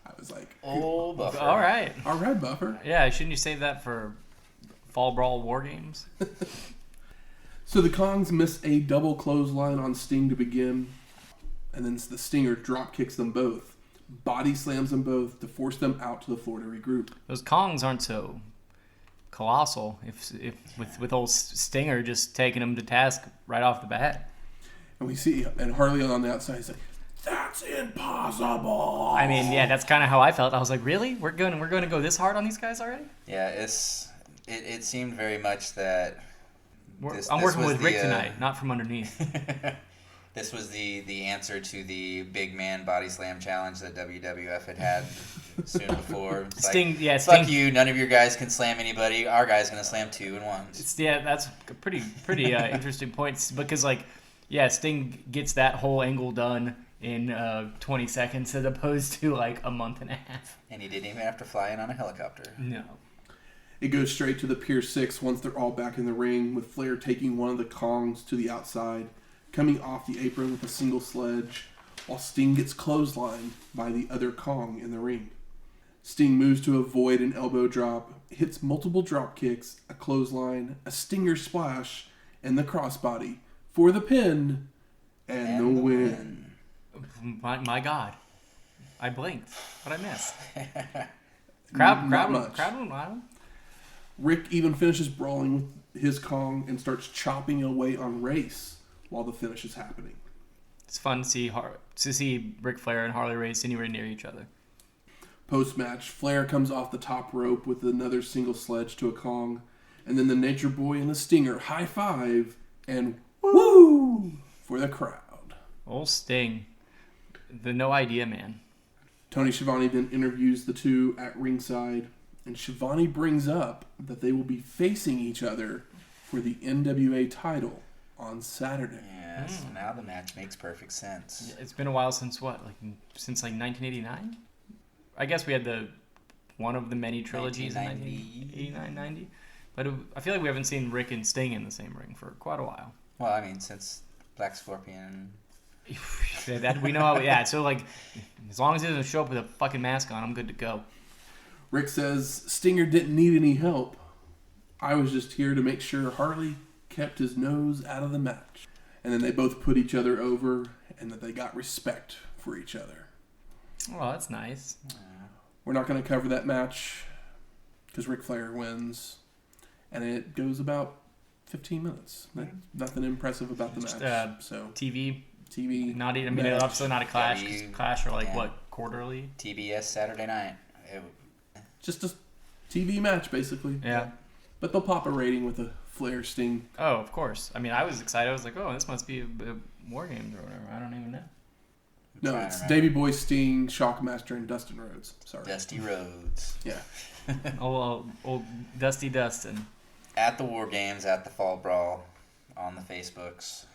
I was like, Oh, Buffer. All right. all right, Buffer. Yeah, shouldn't you save that for Fall Brawl War Games? So the Kongs miss a double clothesline on Sting to begin. And then the Stinger drop kicks them both. Body slams them both to force them out to the floor to regroup. Those Kongs aren't so colossal if with old Stinger just taking them to task right off the bat. And we see, and Harley on the outside is like, "That's impossible." I mean, yeah, that's kind of how I felt. I was like, really? We're going to go this hard on these guys already? Yeah, it seemed very much that... I'm working with Rick tonight, not from underneath. This was the answer to the big man body slam challenge that WWF had soon before. It's Sting, like, yeah, fuck Sting. you, none of your guys can slam anybody. Our guy's gonna slam 2 in 1. Yeah, that's a pretty interesting point because, like, yeah, Sting gets that whole angle done in 20 seconds as opposed to like a month and a half. And he didn't even have to fly in on a helicopter. No. It goes straight to the Pier 6 once they're all back in the ring, with Flair taking one of the Kongs to the outside, coming off the apron with a single sledge, while Sting gets clotheslined by the other Kong in the ring. Sting moves to avoid an elbow drop, hits multiple drop kicks, a clothesline, a Stinger splash, and the crossbody for the pin and the win. My God. I blinked. What'd I miss? Crowd went wild. Rick even finishes brawling with his Kong and starts chopping away on Race while the finish is happening. It's fun to see Ric Flair and Harley Race anywhere near each other. Post-match, Flair comes off the top rope with another single sledge to a Kong, and then the Nature Boy and the Stinger high-five and woo for the crowd. Old Sting. The no idea man. Tony Schiavone then interviews the two at ringside, and Schiavone brings up that they will be facing each other for the NWA title on Saturday. Yes, now the match makes perfect sense. It's been a while since what? Since 1989? I guess we had one of the many trilogies in 1989, 90. But I feel like we haven't seen Rick and Sting in the same ring for quite a while. Well, I mean, since Black Scorpion. That we know how. Yeah, so like, as long as he doesn't show up with a fucking mask on, I'm good to go. Rick says Stinger didn't need any help. I was just here to make sure Harley kept his nose out of the match. And then they both put each other over, and that they got respect for each other. Oh, that's nice. We're not going to cover that match because Ric Flair wins, and it goes about 15 minutes. Nothing impressive about the match. So TV. Not even. I mean, it's obviously not a clash. Clash or yeah. Quarterly. TBS Saturday night. Just a TV match, basically. Yeah. But they'll pop a rating with a Flair Sting. Oh, of course. I mean, I was excited. I was like, oh, this must be a War Games or whatever. I don't even know. No, it's Davey Boy, Sting, Shockmaster, and Dustin Rhodes. Sorry. Dusty Rhodes. Yeah. old Dusty Dustin. At the War Games, at the Fall Brawl, on the Facebooks.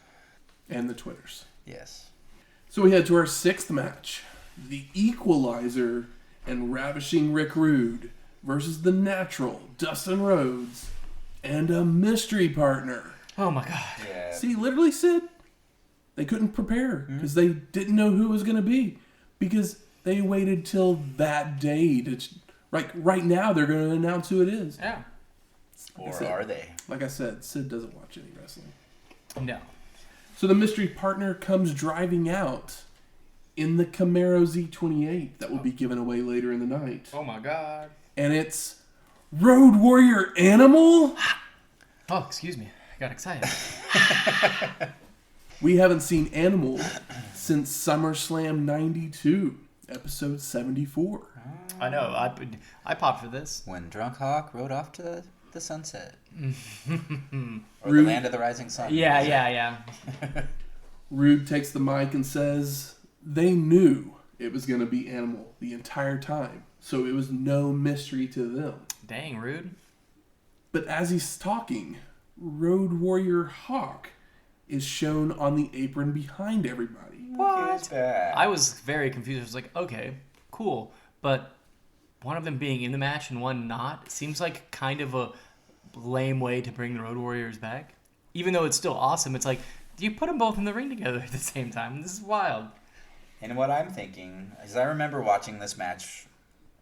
And the Twitters. Yes. So we head to our 6th match. The Equalizer and Ravishing Rick Rude versus the Natural, Dustin Rhodes, and a mystery partner. Oh my God. Yeah. See, literally, Sid, they couldn't prepare because they didn't know who it was going to be because they waited till that day to... Right now, they're going to announce who it is. Yeah. Or are they? Like I said, Sid doesn't watch any wrestling. No. So the mystery partner comes driving out in the Camaro Z28 that will be given away later in the night. Oh my god. And it's Road Warrior Animal? Oh, excuse me. I got excited. We haven't seen Animal since SummerSlam 92, episode 74. I know. I popped for this. When Drunk Hawk rode off to the sunset. Or Rude. the land of the rising sun. Yeah. Rude takes the mic and says they knew it was going to be Animal the entire time, so it was no mystery to them. Dang, Rude. But as he's talking, Road Warrior Hawk is shown on the apron behind everybody. What? I was very confused. I was like, okay, cool. But one of them being in the match and one not seems like kind of a lame way to bring the Road Warriors back. Even though it's still awesome, it's like, do you put them both in the ring together at the same time? This is wild. And what I'm thinking is I remember watching this match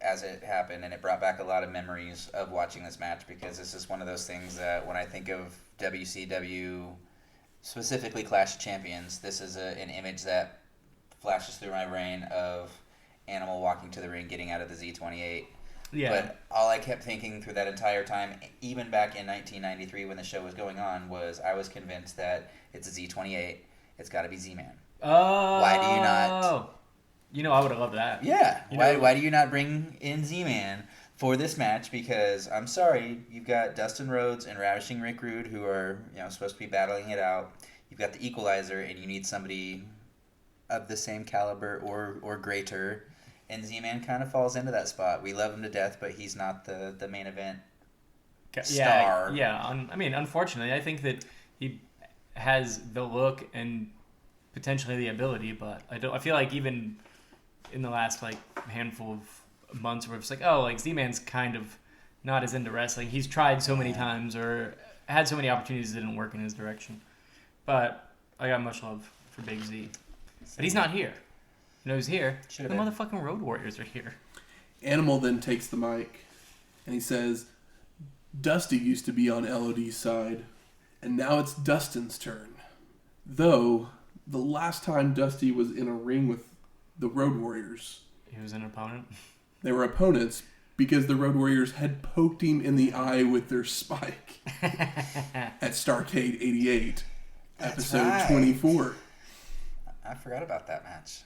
as it happened, and it brought back a lot of memories of watching this match because this is one of those things that when I think of WCW, specifically Clash of Champions, this is an image that flashes through my brain of Animal walking to the ring, getting out of the Z28. Yeah. But all I kept thinking through that entire time, even back in 1993 when the show was going on, was I was convinced that it's a Z28. It's got to be Z-Man. Oh. Why do you not? You know, I would have loved that. Yeah. You know, Why do you not bring in Z-Man for this match? Because I'm sorry, you've got Dustin Rhodes and Ravishing Rick Rude who are supposed to be battling it out. You've got the Equalizer, and you need somebody of the same caliber or greater. And Z-Man kind of falls into that spot. We love him to death, but he's not the main event star. Yeah. Unfortunately, I think that he has the look and potentially the ability, but I feel like even in the last handful of months where it's like, oh, Z-Man's kind of not as into wrestling. He's tried so many times or had so many opportunities that didn't work in his direction. But I got much love for Big Z. But he's not here. Who's here? Should've The been. motherfucking Road Warriors are here. Animal then takes the mic and he says, Dusty used to be on LOD's side, and now it's Dustin's turn. Though, the last time Dusty was in a ring with the Road Warriors, He was an opponent. they were opponents because the Road Warriors had poked him in the eye with their spike at Starrcade 88, That's episode right. 24. I forgot about that match.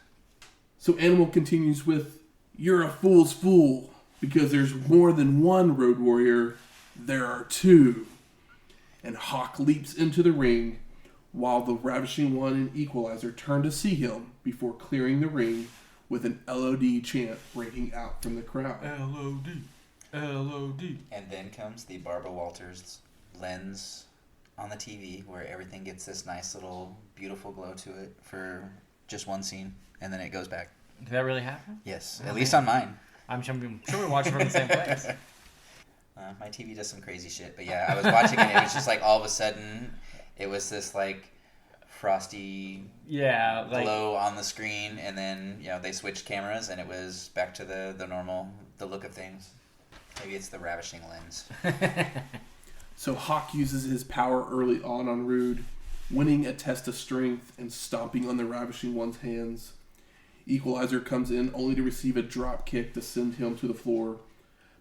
So Animal continues with, you're a fool's fool, because there's more than one Road Warrior, there are two. And Hawk leaps into the ring, while the Ravishing One and Equalizer turn to see him before clearing the ring with an LOD chant breaking out from the crowd. LOD. LOD. And then comes the Barbara Walters lens on the TV where everything gets this nice little beautiful glow to it for just one scene, and then it goes back. Did that really happen? Yes, Oh, at least man. on mine. I'm sure we're watching from the same place. My TV does some crazy shit, but yeah, I was watching it, and it was just all of a sudden, it was this frosty Yeah, glow on the screen, and then they switched cameras, and it was back to the normal, the look of things. Maybe it's the Ravishing lens. So Hawk uses his power early on Rude, winning a test of strength and stomping on the Ravishing One's hands. Equalizer comes in only to receive a drop kick to send him to the floor,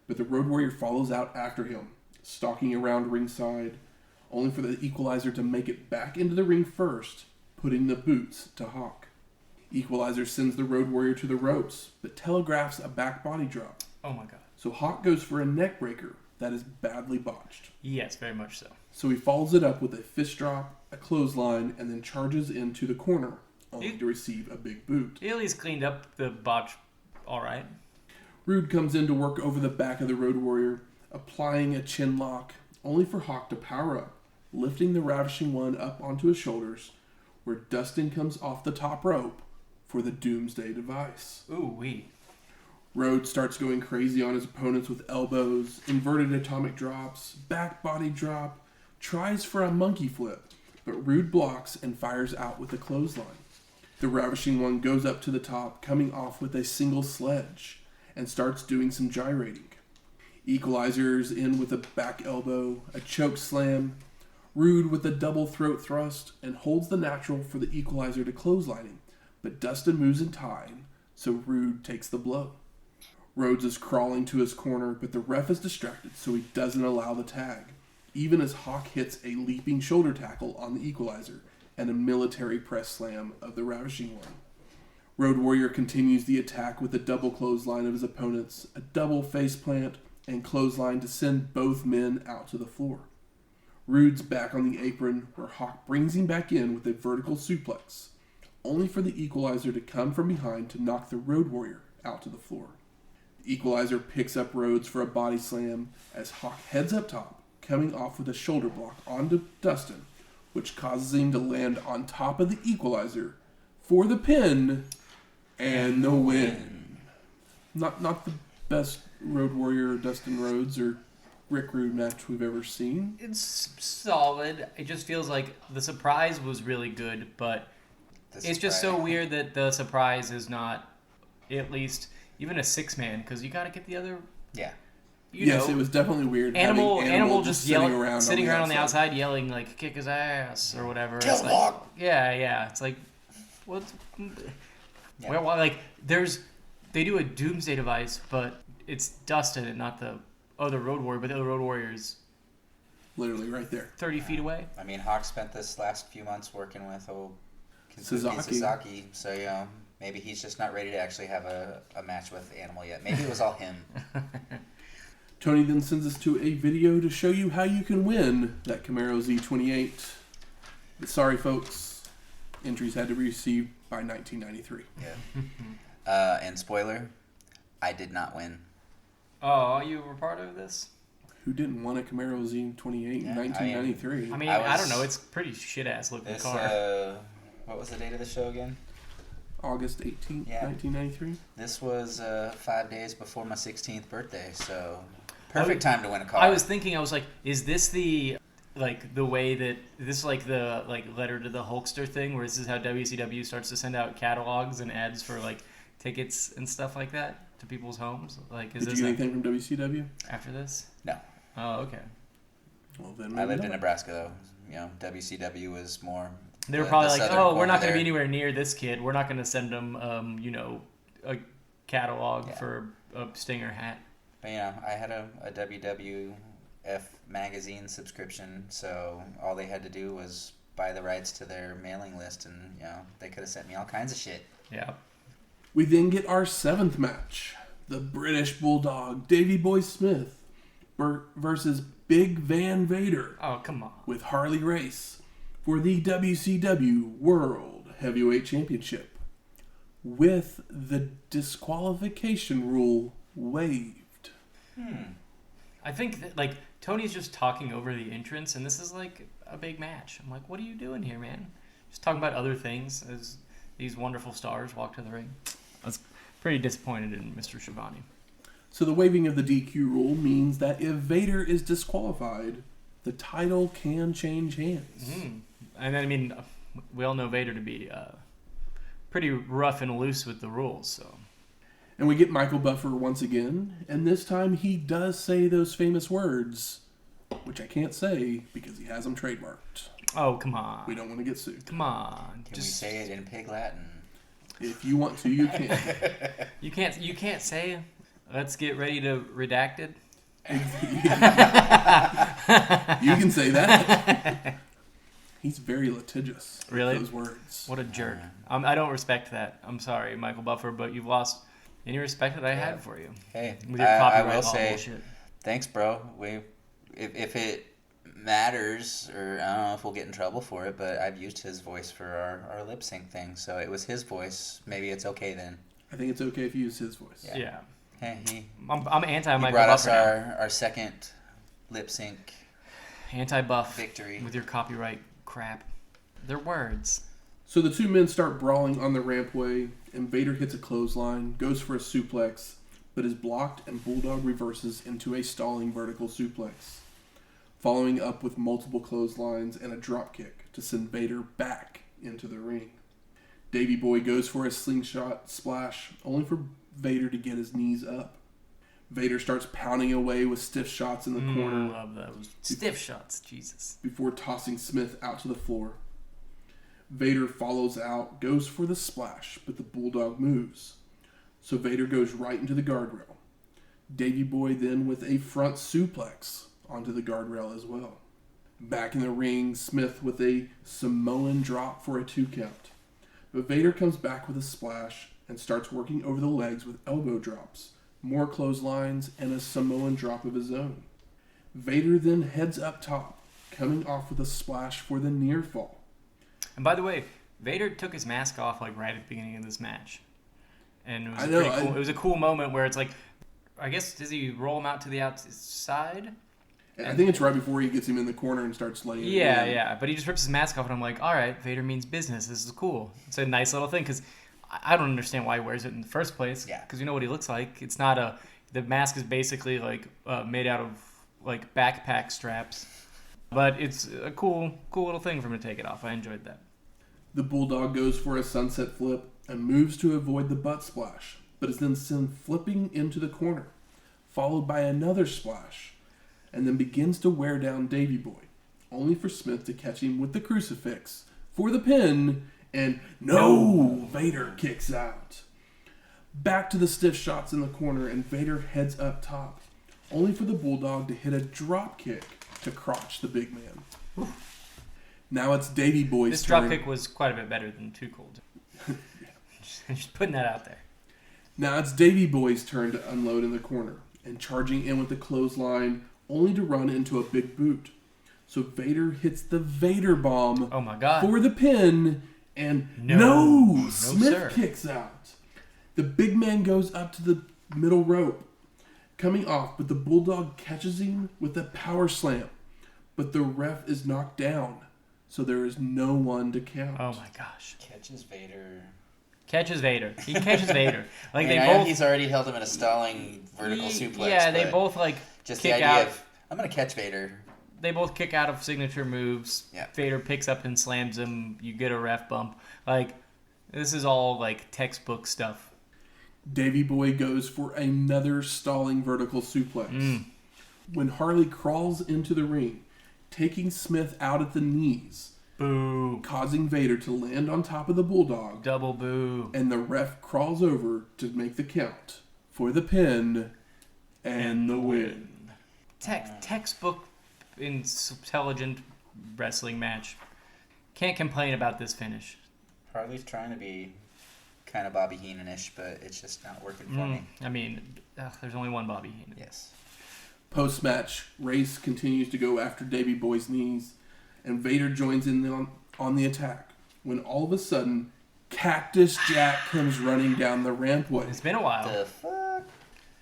but the Road Warrior follows out after him, stalking around ringside, only for the Equalizer to make it back into the ring first, putting the boots to Hawk. Equalizer sends the Road Warrior to the ropes, but telegraphs a back body drop. oh my god. So Hawk goes for a neck breaker that is badly botched. Yes, very much so. So he follows it up with a fist drop, a clothesline, and then charges into the corner, only to receive a big boot. He at least cleaned up the botch all right. Rude comes in to work over the back of the Road Warrior, applying a chin lock, only for Hawk to power up, lifting the Ravishing One up onto his shoulders, where Dustin comes off the top rope for the Doomsday Device. Ooh wee. Rhodes starts going crazy on his opponents with elbows, inverted atomic drops, back body drop, tries for a monkey flip, but Rude blocks and fires out with a clothesline. The Ravishing One goes up to the top, coming off with a single sledge, and starts doing some gyrating. Equalizer's in with a back elbow, a choke slam, Rude with a double throat thrust, and holds the Natural for the Equalizer to clothesline him, but Dustin moves in time, so Rude takes the blow. Rhodes is crawling to his corner, but the ref is distracted, so he doesn't allow the tag, even as Hawk hits a leaping shoulder tackle on the Equalizer and a military press slam of the Ravishing one. Road Warrior continues the attack with a double clothesline of his opponents, a double face plant, and clothesline to send both men out to the floor. Rude's back on the apron, where Hawk brings him back in with a vertical suplex, only for the Equalizer to come from behind to knock the Road Warrior out to the floor. The Equalizer picks up Rhodes for a body slam as Hawk heads up top, coming off with a shoulder block onto Dustin, which causes him to land on top of the Equalizer for the pin and the win. Not the best Road Warrior Dustin Rhodes or Rick Rude match we've ever seen. It's solid. It just feels like the surprise was really good, but it's just so weird that the surprise is not at least even a 6-man, because you got to get the other. Yeah. Yes, it was definitely weird. Animal just sitting around on the outside yelling like "kick his ass" or whatever. Kill Hawk. Yeah. It's like what? Yeah. Well, like they do a doomsday device, but it's Dustin and not the other Road Warrior, but the other Road Warrior is literally right there, 30 feet away. I mean, Hawk spent this last few months working with Sasaki. Sasaki, so maybe he's just not ready to actually have a match with Animal yet. Maybe it was all him. Tony then sends us to a video to show you how you can win that Camaro Z28. But sorry, folks, entries had to be received by 1993. Yeah. And spoiler, I did not win. Oh, you were part of this? Who didn't want a Camaro Z28 in 1993? I mean, I don't know. It's pretty shit-ass looking car. What was the date of the show again? August 18th, 1993. This was 5 days before my 16th birthday, so perfect time to win a car. I was like, is this the way that this is like the letter to the Hulkster thing, where this is how WCW starts to send out catalogs and ads for like tickets and stuff like that to people's homes? Like, is Did you get anything from WCW after this? No. Oh, okay. Well, then I lived in Nebraska though. WCW was more. They were probably like, oh, we're not going to be anywhere near this kid. We're not going to send him, a catalog for a Stinger hat. But, I had a WWF magazine subscription, so all they had to do was buy the rights to their mailing list, and, they could have sent me all kinds of shit. Yeah. We then get our 7th match. The British Bulldog, Davey Boy Smith, versus Big Van Vader. Oh, come on. With Harley Race for the WCW World Heavyweight Championship, with the disqualification rule waived. I think that, Tony's just talking over the entrance, and this is like a big match. I'm like, what are you doing here, man? Just talking about other things as these wonderful stars walk to the ring. I was pretty disappointed in Mr. Schiavone. So the waiving of the DQ rule means that if Vader is disqualified, the title can change hands. And I mean, we all know Vader to be pretty rough and loose with the rules. So, and we get Michael Buffer once again, and this time he does say those famous words, which I can't say because he has them trademarked. Oh, come on. We don't want to get sued. Come on. Can we say it in Pig Latin? If you want to, you can. You can't say, let's get ready to redact it. You can say that. He's very litigious. Really? With those words. What a jerk. I don't respect that. I'm sorry, Michael Buffer, but you've lost any respect that I had for you. Hey, with your I copyright will law say, bullshit. Thanks, bro. If it matters, or I don't know if we'll get in trouble for it, but I've used his voice for our lip sync thing, so it was his voice. Maybe it's okay then. I think it's okay if you use his voice. Yeah. Hey, I'm anti-Michael he brought Buffer us our second lip sync anti-buff victory with your copyright crap. They're words. So the two men start brawling on the rampway, and Vader hits a clothesline, goes for a suplex, but is blocked, and Bulldog reverses into a stalling vertical suplex, following up with multiple clotheslines and a dropkick to send Vader back into the ring. Davey Boy goes for a slingshot splash, only for Vader to get his knees up. Vader starts pounding away with stiff shots in the corner. I love those stiff shots, Jesus. Before tossing Smith out to the floor. Vader follows out, goes for the splash, but the Bulldog moves. So Vader goes right into the guardrail. Davey Boy then with a front suplex onto the guardrail as well. Back in the ring, Smith with a Samoan drop for a 2 count. But Vader comes back with a splash and starts working over the legs with elbow drops, more clotheslines, and a Samoan drop of his own. Vader then heads up top, coming off with a splash for the near fall. And by the way, Vader took his mask off like right at the beginning of this match. And it was cool. It was a cool moment where it's like, I guess, does he roll him out to the outside? I think it's right before he gets him in the corner and starts laying him in. Yeah. But he just rips his mask off, and I'm like, all right, Vader means business. This is cool. It's a nice little thing, because I don't understand why he wears it in the first place. Yeah. Because you know what he looks like. It's not the mask is basically like made out of like backpack straps. But it's a cool little thing for him to take it off. I enjoyed that. The Bulldog goes for a sunset flip and moves to avoid the butt splash, but is then sent flipping into the corner, followed by another splash, and then begins to wear down Davey Boy, only for Smith to catch him with the crucifix for the pin, and no! Vader kicks out. Back to the stiff shots in the corner, and Vader heads up top, only for the Bulldog to hit a drop kick to crotch the big man. Now it's Davey Boy's This turn. drop kick was quite a bit better than Too Cold. Just putting that out there. Now it's Davey Boy's turn to unload in the corner, and charging in with the clothesline, only to run into a big boot. So Vader hits the Vader bomb Oh my god. for the pin, and No, Smith sir. kicks out. The big man goes up to the middle rope, coming off, but the Bulldog catches him with a power slam. But the ref is knocked down, so there is no one to count. Oh my gosh. Catches Vader. Catches Vader. He catches Vader. Like I mean, they I know both. he's already held him in a stalling vertical suplex. Yeah, they but both like just kick the idea out. of I'm gonna catch Vader. They both kick out of signature moves. Yeah. Vader picks up and slams him. You get a ref bump. Like this is all like textbook stuff. Davey Boy goes for another stalling vertical suplex. When Harley crawls into the ring, taking Smith out at the knees, Boo. causing Vader to land on top of the Bulldog, Double boo. and the ref crawls over to make the count for the pin and the win. Textbook intelligent wrestling match. Can't complain about this finish. Harley's trying to be kind of Bobby Heenan-ish, but it's just not working for me. I mean, there's only one Bobby Heenan. Yes. Post-match, Race continues to go after Davey Boy's knees, and Vader joins in on the attack, when all of a sudden, Cactus Jack comes running down the rampway. It's been a while. The fuck?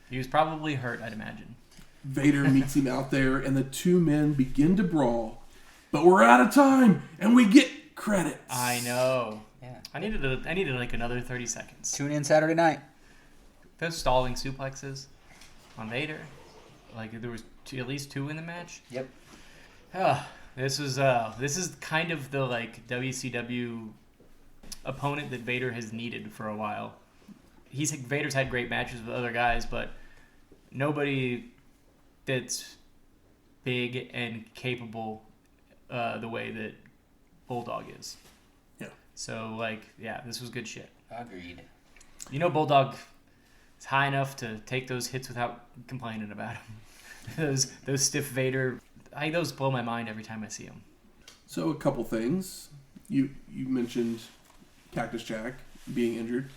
He was probably hurt, I'd imagine. Vader meets him out there, and the two men begin to brawl, but we're out of time, and we get credits. I know. Yeah. I needed like another 30 seconds. Tune in Saturday night. Those stalling suplexes on Vader, like there was at least 2 in the match. Yep. This is kind of the like WCW opponent that Vader has needed for a while. Vader's had great matches with other guys, but nobody that's big and capable the way that Bulldog is. Yeah. So like, yeah, this was good shit. Agreed. You know, Bulldog is high enough to take those hits without complaining about them. those stiff Vader, those blow my mind every time I see them. So a couple things. You mentioned Cactus Jack being injured.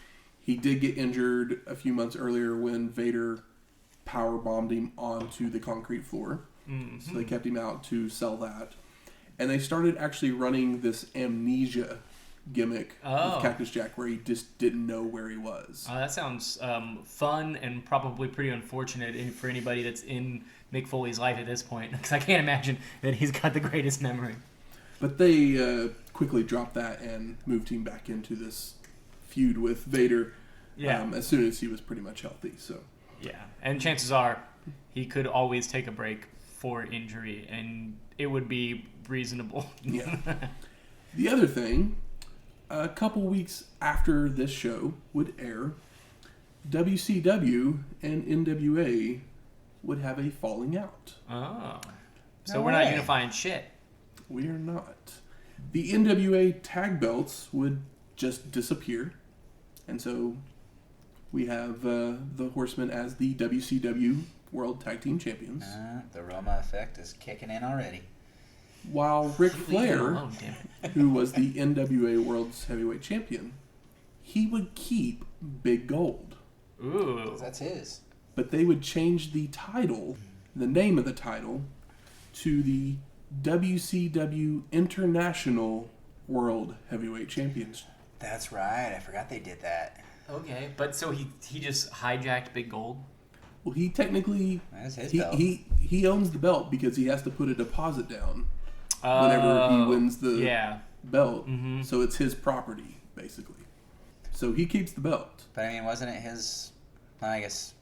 He did get injured a few months earlier when Vader power bombed him onto the concrete floor. Mm-hmm. So they kept him out to sell that. And they started actually running this amnesia gimmick with Cactus Jack where he just didn't know where he was. That sounds fun and probably pretty unfortunate for anybody that's in Mick Foley's life at this point, because I can't imagine that he's got the greatest memory. But they quickly dropped that and moved him back into this feud with Vader as soon as he was pretty much healthy. So yeah, and chances are he could always take a break for injury, and it would be reasonable. Yeah. The other thing, a couple weeks after this show would air, WCW and NWA would have a falling out. Oh. So No we're not way. unifying shit. We are not. The NWA tag belts would just disappear. And so we have the Horsemen as the WCW World Tag Team Champions. The Roma effect is kicking in already. While Ric Flair, who was the NWA World's Heavyweight Champion, he would keep Big Gold. Ooh. That's his. But they would change the title, the name of the title, to the WCW International World Heavyweight Champions. That's right. I forgot they did that. Okay, but so he just hijacked Big Gold? Well, he technically That's his belt. he owns the belt because he has to put a deposit down whenever he wins the belt. Mm-hmm. So it's his property, basically. So he keeps the belt. But I mean, wasn't it his? Well, I guess.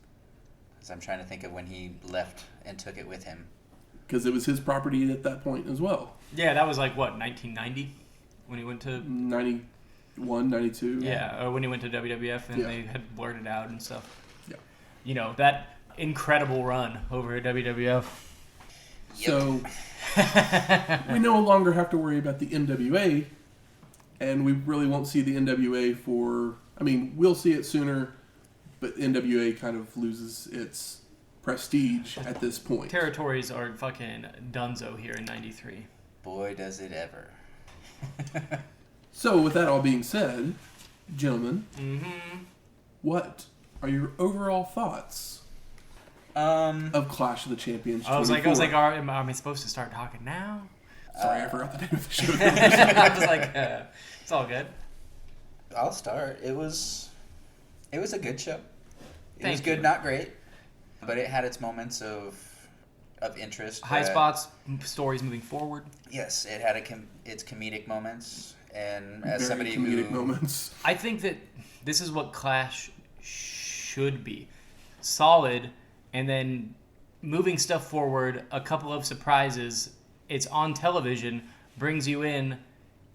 Because I'm trying to think of when he left and took it with him. Because it was his property at that point as well. Yeah, that was like, what, 1990? When he went to... 91, 92. Yeah, or when he went to WWF and they had blurred it out and stuff. Yeah. You know, that incredible run over at WWF. So, we no longer have to worry about the NWA, and we really won't see the NWA for... I mean, we'll see it sooner, but NWA kind of loses its prestige at this point. Territories are fucking dunzo here in 93. Boy, does it ever. So, with that all being said, gentlemen, Mm-hmm. what are your overall thoughts of Clash of the Champions 24? I was like, am I supposed to start talking now? Sorry, I forgot the name of the show. I was like, it's all good. I'll start. It was a good show. It was Thank good, you. not great, but it had its moments of interest. High spots, stories moving forward. Yes, it had its comedic moments, and as Very somebody comedic who moments. I think that this is what Clash should be. Solid, and then moving stuff forward, a couple of surprises. It's on television, brings you in.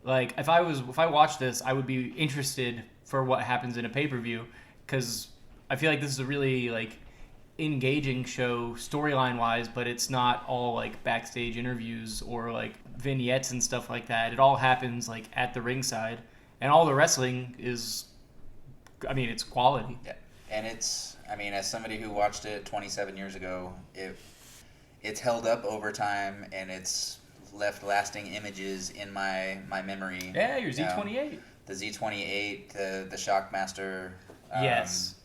Like, if I watched this, I would be interested for what happens in a pay-per-view, because I feel like this is a really, like, engaging show storyline-wise, but it's not all, like, backstage interviews or, like, vignettes and stuff like that. It all happens, like, at the ringside, and all the wrestling is, I mean, it's quality. Yeah, and it's, I mean, as somebody who watched it 27 years ago, it's held up over time, and it's left lasting images in my memory. Yeah, your Z28. The Z28, the Shockmaster. Yes.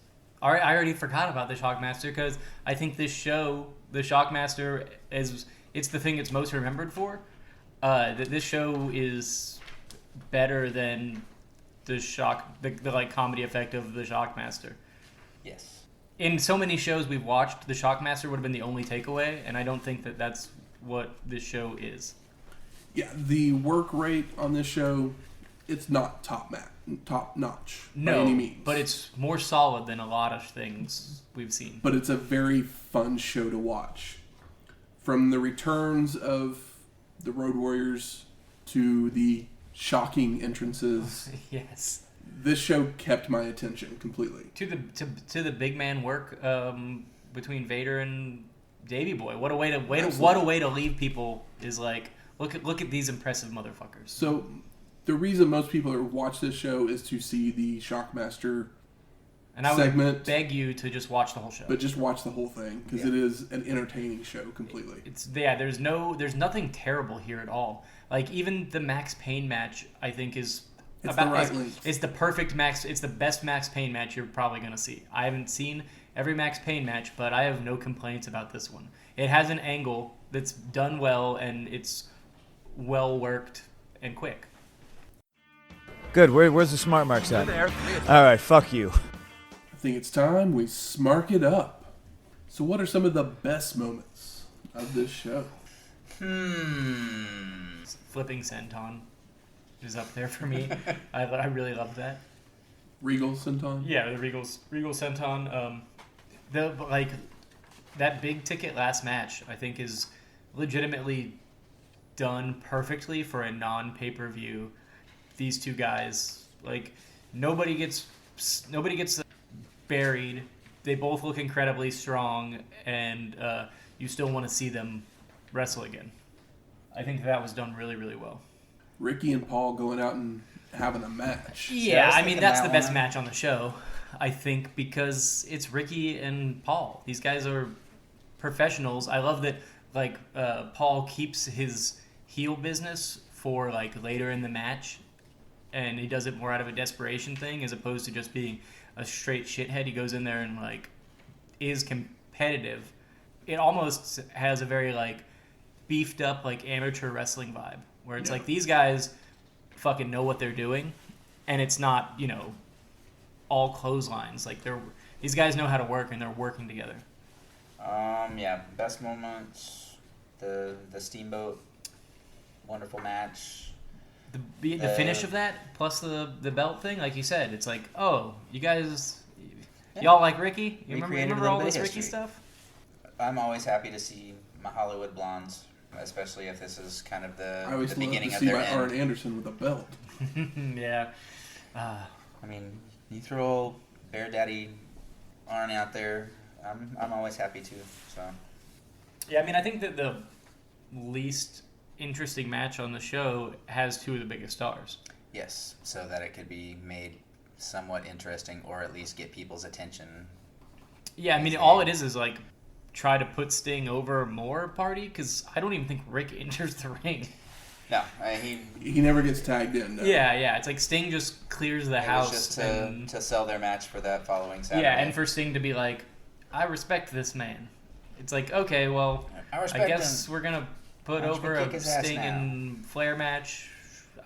I already forgot about the Shockmaster because I think this show, the Shockmaster, it's the thing it's most remembered for. That this show is better than the like comedy effect of the Shockmaster. Yes. in so many shows we've watched, the Shockmaster would have been the only takeaway, and I don't think that that's what this show is. Yeah, the work rate on this show, it's not top notch by any means. But it's more solid than a lot of things we've seen. But it's a very fun show to watch. From the returns of the Road Warriors to the shocking entrances. Yes. This show kept my attention completely. To the big man work between Vader and Davey Boy. What a way to leave people is like look at these impressive motherfuckers. So the reason most people watch this show is to see the Shockmaster and I segment, would beg you to just watch the whole show. but just watch the whole thing because it is an entertaining show completely. There's nothing terrible here at all. Like even the Maxx Payne match, I think is It's the right length. It's the perfect Max. It's the best Maxx Payne match you're probably gonna see. I haven't seen every Maxx Payne match, but I have no complaints about this one. It has an angle that's done well and it's well worked and quick. Good. Where's the smart marks at? There. All right. Fuck you. I think it's time we smark it up. So what are some of the best moments of this show? Flipping senton is up there for me. I really love that. Regal senton? Yeah, the Regal senton. That big ticket last match, I think, is legitimately done perfectly for a non-pay-per-view. These two guys, like, nobody gets buried. They both look incredibly strong, and you still want to see them wrestle again. I think that was done really, really well. Ricky and Paul going out and having a match. Yeah, I mean, thinking that's that the best one. match on the show, I think, because it's Ricky and Paul. These guys are professionals. I love that, like, Paul keeps his heel business for, like, later in the match, and he does it more out of a desperation thing as opposed to just being a straight shithead. He goes in there and, like, is competitive. It almost has a very, like, beefed up, like, amateur wrestling vibe, where it's like these guys fucking know what they're doing, and it's not, you know, all clotheslines. Like, these guys know how to work, and they're working together. Yeah, best moments, the Steamboat, wonderful match. The finish of that, plus the belt thing, like you said, it's like, oh, you guys, y'all like Ricky? You Recreated a remember little all bit this of Ricky history. stuff? I'm always happy to see my Hollywood blondes, especially if this is kind of I the always love beginning to of see their my end. Arn Anderson with a belt. Yeah. I mean, you throw Bear Daddy Arn out there, I'm always happy to. So Yeah, I mean, I think that the least interesting match on the show has two of the biggest stars. yes, so that it could be made somewhat interesting, or at least get people's attention. Yeah, I mean, all it is like try to put Sting over more party, because I don't even think Rick enters the ring. No, He never gets tagged in. No. Yeah, it's like Sting just clears the it house. was just and, to sell their match for that following Saturday. yeah, and for Sting to be like, I respect this man. It's like, okay, well, I I respect guess him. we're going to put Why don't over you kick a his ass Sting now? and Flair match.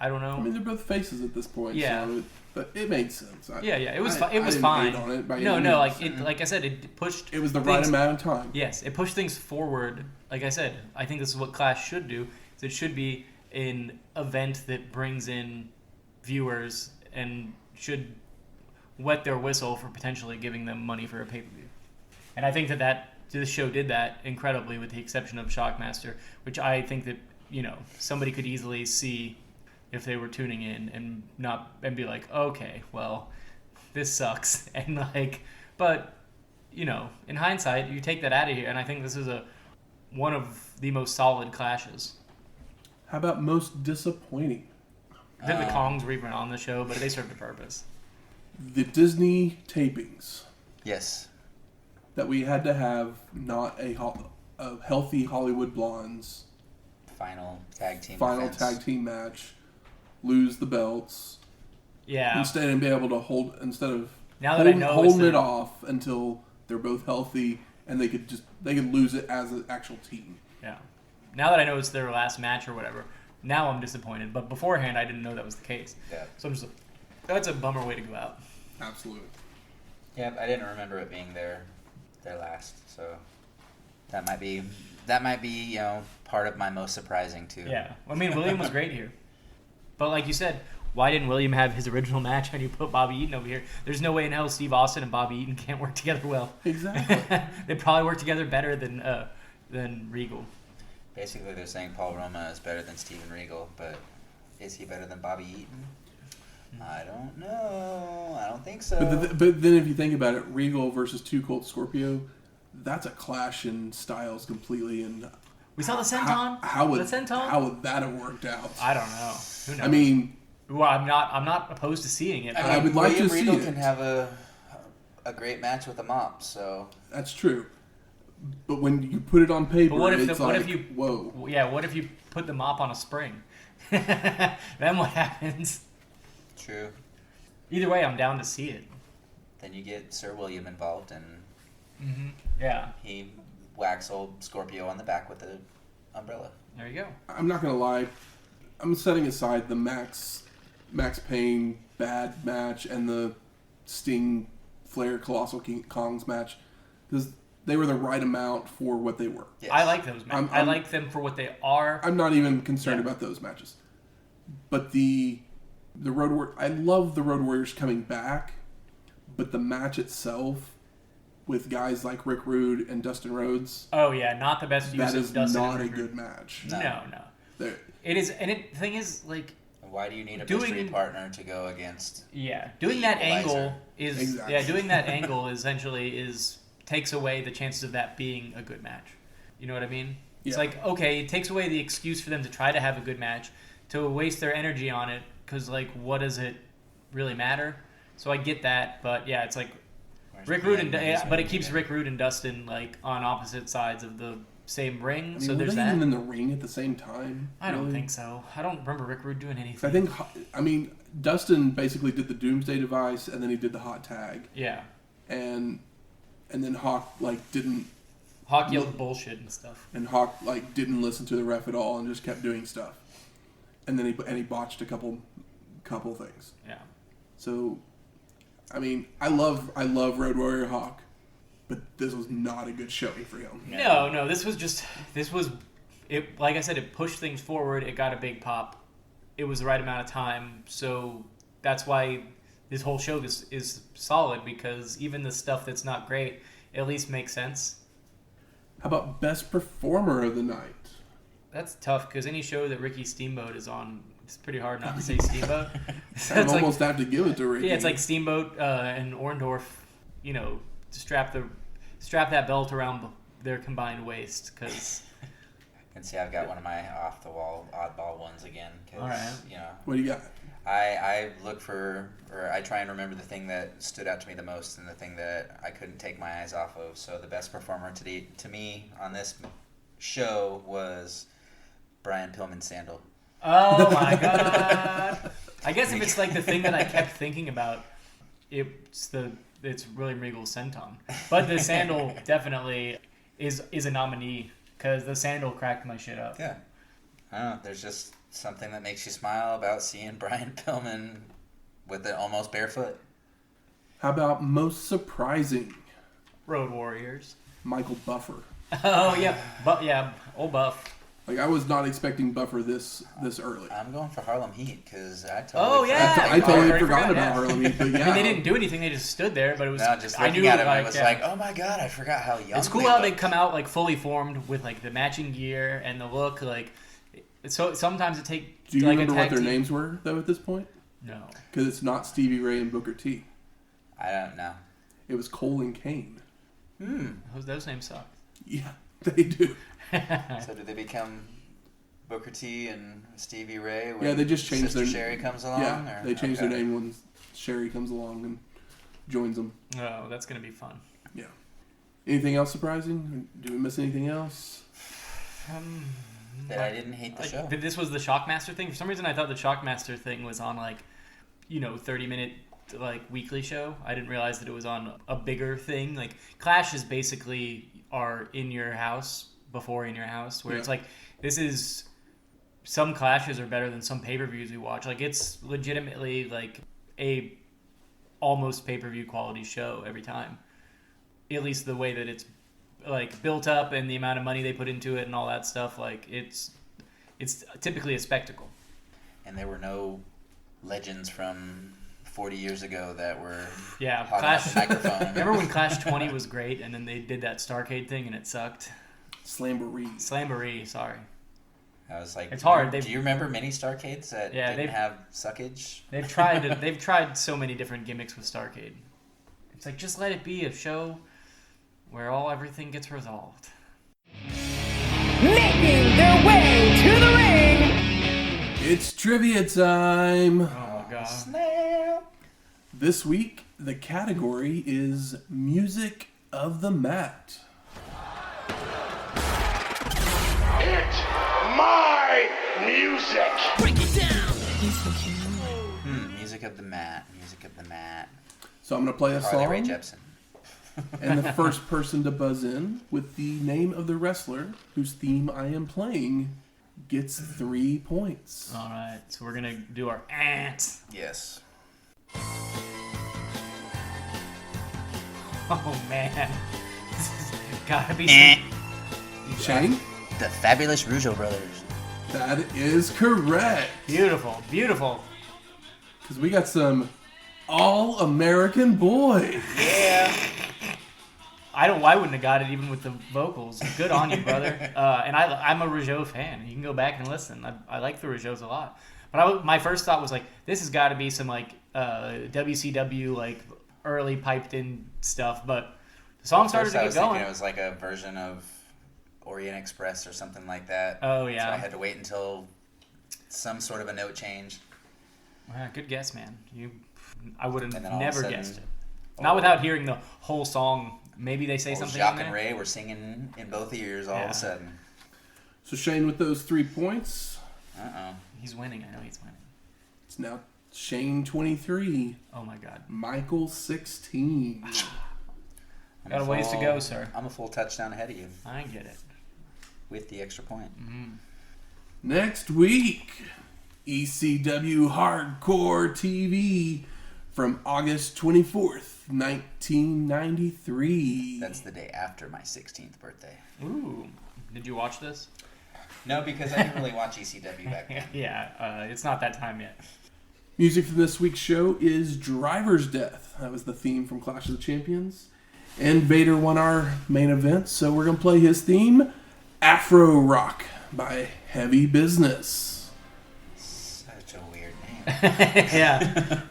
I don't know. I mean, they're both faces at this point. Yeah. So but it made sense. Yeah, it was I it was didn't fine. hate on it by No, any no, means. like I said, it pushed. It was the right things- amount of time. Yes, it pushed things forward. Like I said, I think this is what Clash should do. Is it should be an event that brings in viewers and should wet their whistle for potentially giving them money for a pay-per-view. And I think that this show did that incredibly, with the exception of Shockmaster, which I think that, you know, somebody could easily see if they were tuning in and be like, okay, well, this sucks. And like, but, you know, in hindsight, you take that out of here, and I think this is one of the most solid clashes. How about most disappointing? I think the Kongs were even on the show, but they served a purpose. The Disney tapings Yes. that we had to have not a healthy Hollywood Blondes Final tag team final defense. tag team match, lose the belts Yeah. instead of be able to Now that I know it's holding it the- off until they're both healthy and they could lose it as an actual team. Yeah. Now that I know it's their last match or whatever, now I'm disappointed. But beforehand, I didn't know that was the case. Yeah. So I'm just like, that's a bummer way to go out. Absolutely. Yeah, I didn't remember it being their last, so that might be you know, part of my most surprising too. Yeah. I mean, William was great here. But like you said, why didn't William have his original match when you put Bobby Eaton over here? There's no way in hell Steve Austin and Bobby Eaton can't work together well. Exactly. They probably work together better than Regal. Basically, they're saying Paul Roma is better than Steven Regal, but is he better than Bobby Eaton? I don't know. I don't think so. But then if you think about it, Regal versus Two Cold Scorpio, that's a clash in styles completely. And We saw the senton. How would the senton? how would that have worked out? I don't know. Who knows? I mean, well, I'm not opposed to seeing it. But I would like William to see Regal it. can have a great match with a mop. So that's true. But when you put it on paper, But what if it's what like, if you whoa. Yeah, what if you put the mop on a spring? Then what happens? true. Either way, I'm down to see it. Then you get Sir William involved, and Yeah, he whacks old Scorpio on the back with the umbrella. there you go. I'm not gonna lie. I'm setting aside the Max Payne bad match and the Sting Flair Colossal Kongs match because they were the right amount for what they were. Yes. I like those matches. I I'm- like them for what they are. I'm not even concerned Yeah. about those matches. But the I love the Road Warriors coming back, but the match itself with guys like Rick Rude and Dustin Rhodes, Oh yeah, not the best use that of is Dustin. not and a Rick good Rude. match. No. They're- It is, and the thing is, like, Why do you need a Doing- mystery partner to go against? yeah, doing that Equalizer. angle is Exactly. doing that angle essentially takes away the chances of that being a good match. You know what I mean? It's Yeah. like, okay, it takes away the excuse for them to try to have a good match, to waste their energy on it, because like, what does it really matter? So I get that, but yeah, it's like Rick Rude but it keeps Rick Rude and Dustin like on opposite sides of the same ring. I mean, so were there's they that. even in the ring at the same time? I don't think so. I don't remember Rick Rude doing anything. I think, I mean, Dustin basically did the Doomsday Device, and then he did the hot tag. Yeah. And then Hawk didn't. Hawk yelled bullshit and stuff. And Hawk didn't listen to the ref at all and just kept doing stuff. And then he botched a couple things. Yeah. So, I mean, I love Road Warrior Hawk, but this was not a good showing for him. No, this was it. Like I said, it pushed things forward. It got a big pop. It was the right amount of time. So that's why this whole show is solid, because even the stuff that's not great at least makes sense. How about best performer of the night? That's tough, because any show that Ricky Steamboat is on, it's pretty hard not to say Steamboat. I almost have to give it to Ricky. Yeah, it's like Steamboat and Orndorff, strap that belt around their combined waist, because... I can see I've got one of my off-the-wall oddball ones again. All right. What do you got? I look for, or I try and remember the thing that stood out to me the most and the thing that I couldn't take my eyes off of. So the best performer to me on this show was Brian Pillman's sandal. Oh my god! I guess if it's like the thing that I kept thinking about, it's really Regal senton. But the sandal definitely is a nominee, because the sandal cracked my shit up. Yeah. I don't know. There's just something that makes you smile about seeing Brian Pillman with it almost barefoot. How about most surprising? Road Warriors. Michael Buffer. Oh yeah, old Buff. Like, I was not expecting Buffer this early. I'm going for Harlem Heat, because I I totally forgot about Harlem Heat, but yeah. I mean, they didn't do anything; they just stood there. But it was just I looking knew at him, like, I was like, oh my god, I forgot how young. It's cool how they come out like fully formed with like the matching gear and the look. Like, so sometimes it takes. Do you like remember what their team. names were though at this point? No, because it's not Stevie Ray and Booker T. I don't know. It was Cole and Kane. Those names suck. Yeah, they do. So did they become Booker T and Stevie Ray? When They just changed Sister their Sherry comes along. Yeah, they changed their name when Sherry comes along and joins them. Oh, that's gonna be fun. Yeah. Anything else surprising? Did we miss anything else? That I didn't hate the show. This was the Shockmaster thing. For some reason, I thought the Shockmaster thing was on 30-minute weekly show. I didn't realize that it was on a bigger thing. Like, Clash is basically are in your house before in your house, where it's like, this is, some Clashes are better than some pay-per-views we watch. Like, it's legitimately like a almost pay-per-view quality show every time. At least the way that it's like built up and the amount of money they put into it and all that stuff. Like, it's typically a spectacle. And there were no legends from 40 years ago that were Clash the microphone. Remember when Clash 20 was great, and then they did that Starcade thing and it sucked? Slamboree, sorry. I was like, it's hard. Do you remember many Starcades that didn't have suckage? They've tried so many different gimmicks with Starcade. It's like, just let it be a show where everything gets resolved. Making their way to the ring. It's trivia time. Oh my god. Snap. This week, the category is Music of the Mat. It's my music. Break it down. Music of the mat. Music of the mat. So I'm going to play a Harley song. Race Jepsen. And the first person to buzz in with the name of the wrestler whose theme I am playing gets 3 points. All right, so we're gonna do our ants. Yes. Oh man, this has gotta be Shane? The Fabulous Rougeau Brothers. That is correct. beautiful. Because we got some All-American Boys. Yeah. I wouldn't have got it even with the vocals. Good on you, brother. And I'm a Rougeau fan. You can go back and listen. I like the Rougeaus a lot. But my first thought was like, this has got to be some WCW early piped in stuff. But the song started to get going. It was like a version of Orient Express or something like that. Oh yeah. So I had to wait until some sort of a note change. Yeah, good guess, man. I would have And then all of a never sudden- guessed it. Not without hearing the whole song. Maybe they say something Jacques on there. and Ray were singing in both ears all of a sudden. So Shane with those 3 points. Uh-oh. He's winning. I know he's winning. It's now Shane 23, Oh my God. Michael 16. Got a ways to go, sir. I'm a full touchdown ahead of you I get it. with the extra point. Next week, ECW Hardcore TV from August 24th, 1993. That's the day after my 16th birthday. Ooh. Did you watch this? No, because I didn't really watch ECW back then. Yeah. It's not that time yet. Music for this week's show is Driver's Death. That was the theme from Clash of the Champions. And Vader won our main event, so we're going to play his theme, Afro Rock by Heavy Business. Such a weird name. Yeah.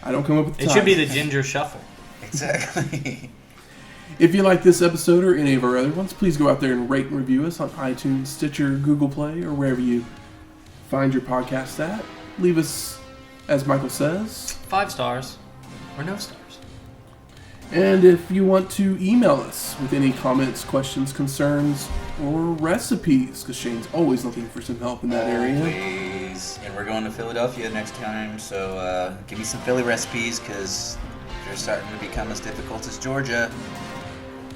I don't come up with the It should be title. the Ginger Shuffle. Exactly. If you like this episode or any of our other ones, please go out there and rate and review us on iTunes, Stitcher, Google Play, or wherever you find your podcast at. Leave us, as Michael says. 5 stars or no stars. And if you want to email us with any comments, questions, concerns, or recipes, because Shane's always looking for some help in that area. Always. And we're going to Philadelphia next time, so give me some Philly recipes, because they're starting to become as difficult as Georgia.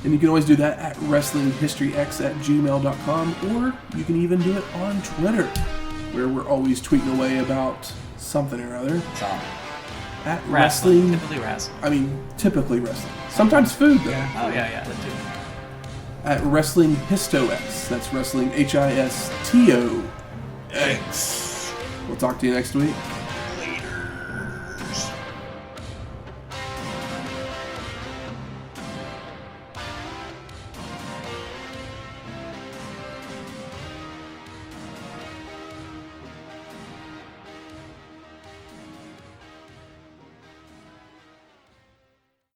And you can always do that at WrestlingHistoryX@gmail.com, or you can even do it on Twitter, where we're always tweeting away about something or other. So, At Wrestling. wrestling. Typically wrestling. I mean, typically wrestling. Sometimes food, though. Oh, yeah, that too. At Wrestling HistoX. That's Wrestling HISTOX. We'll talk to you next week.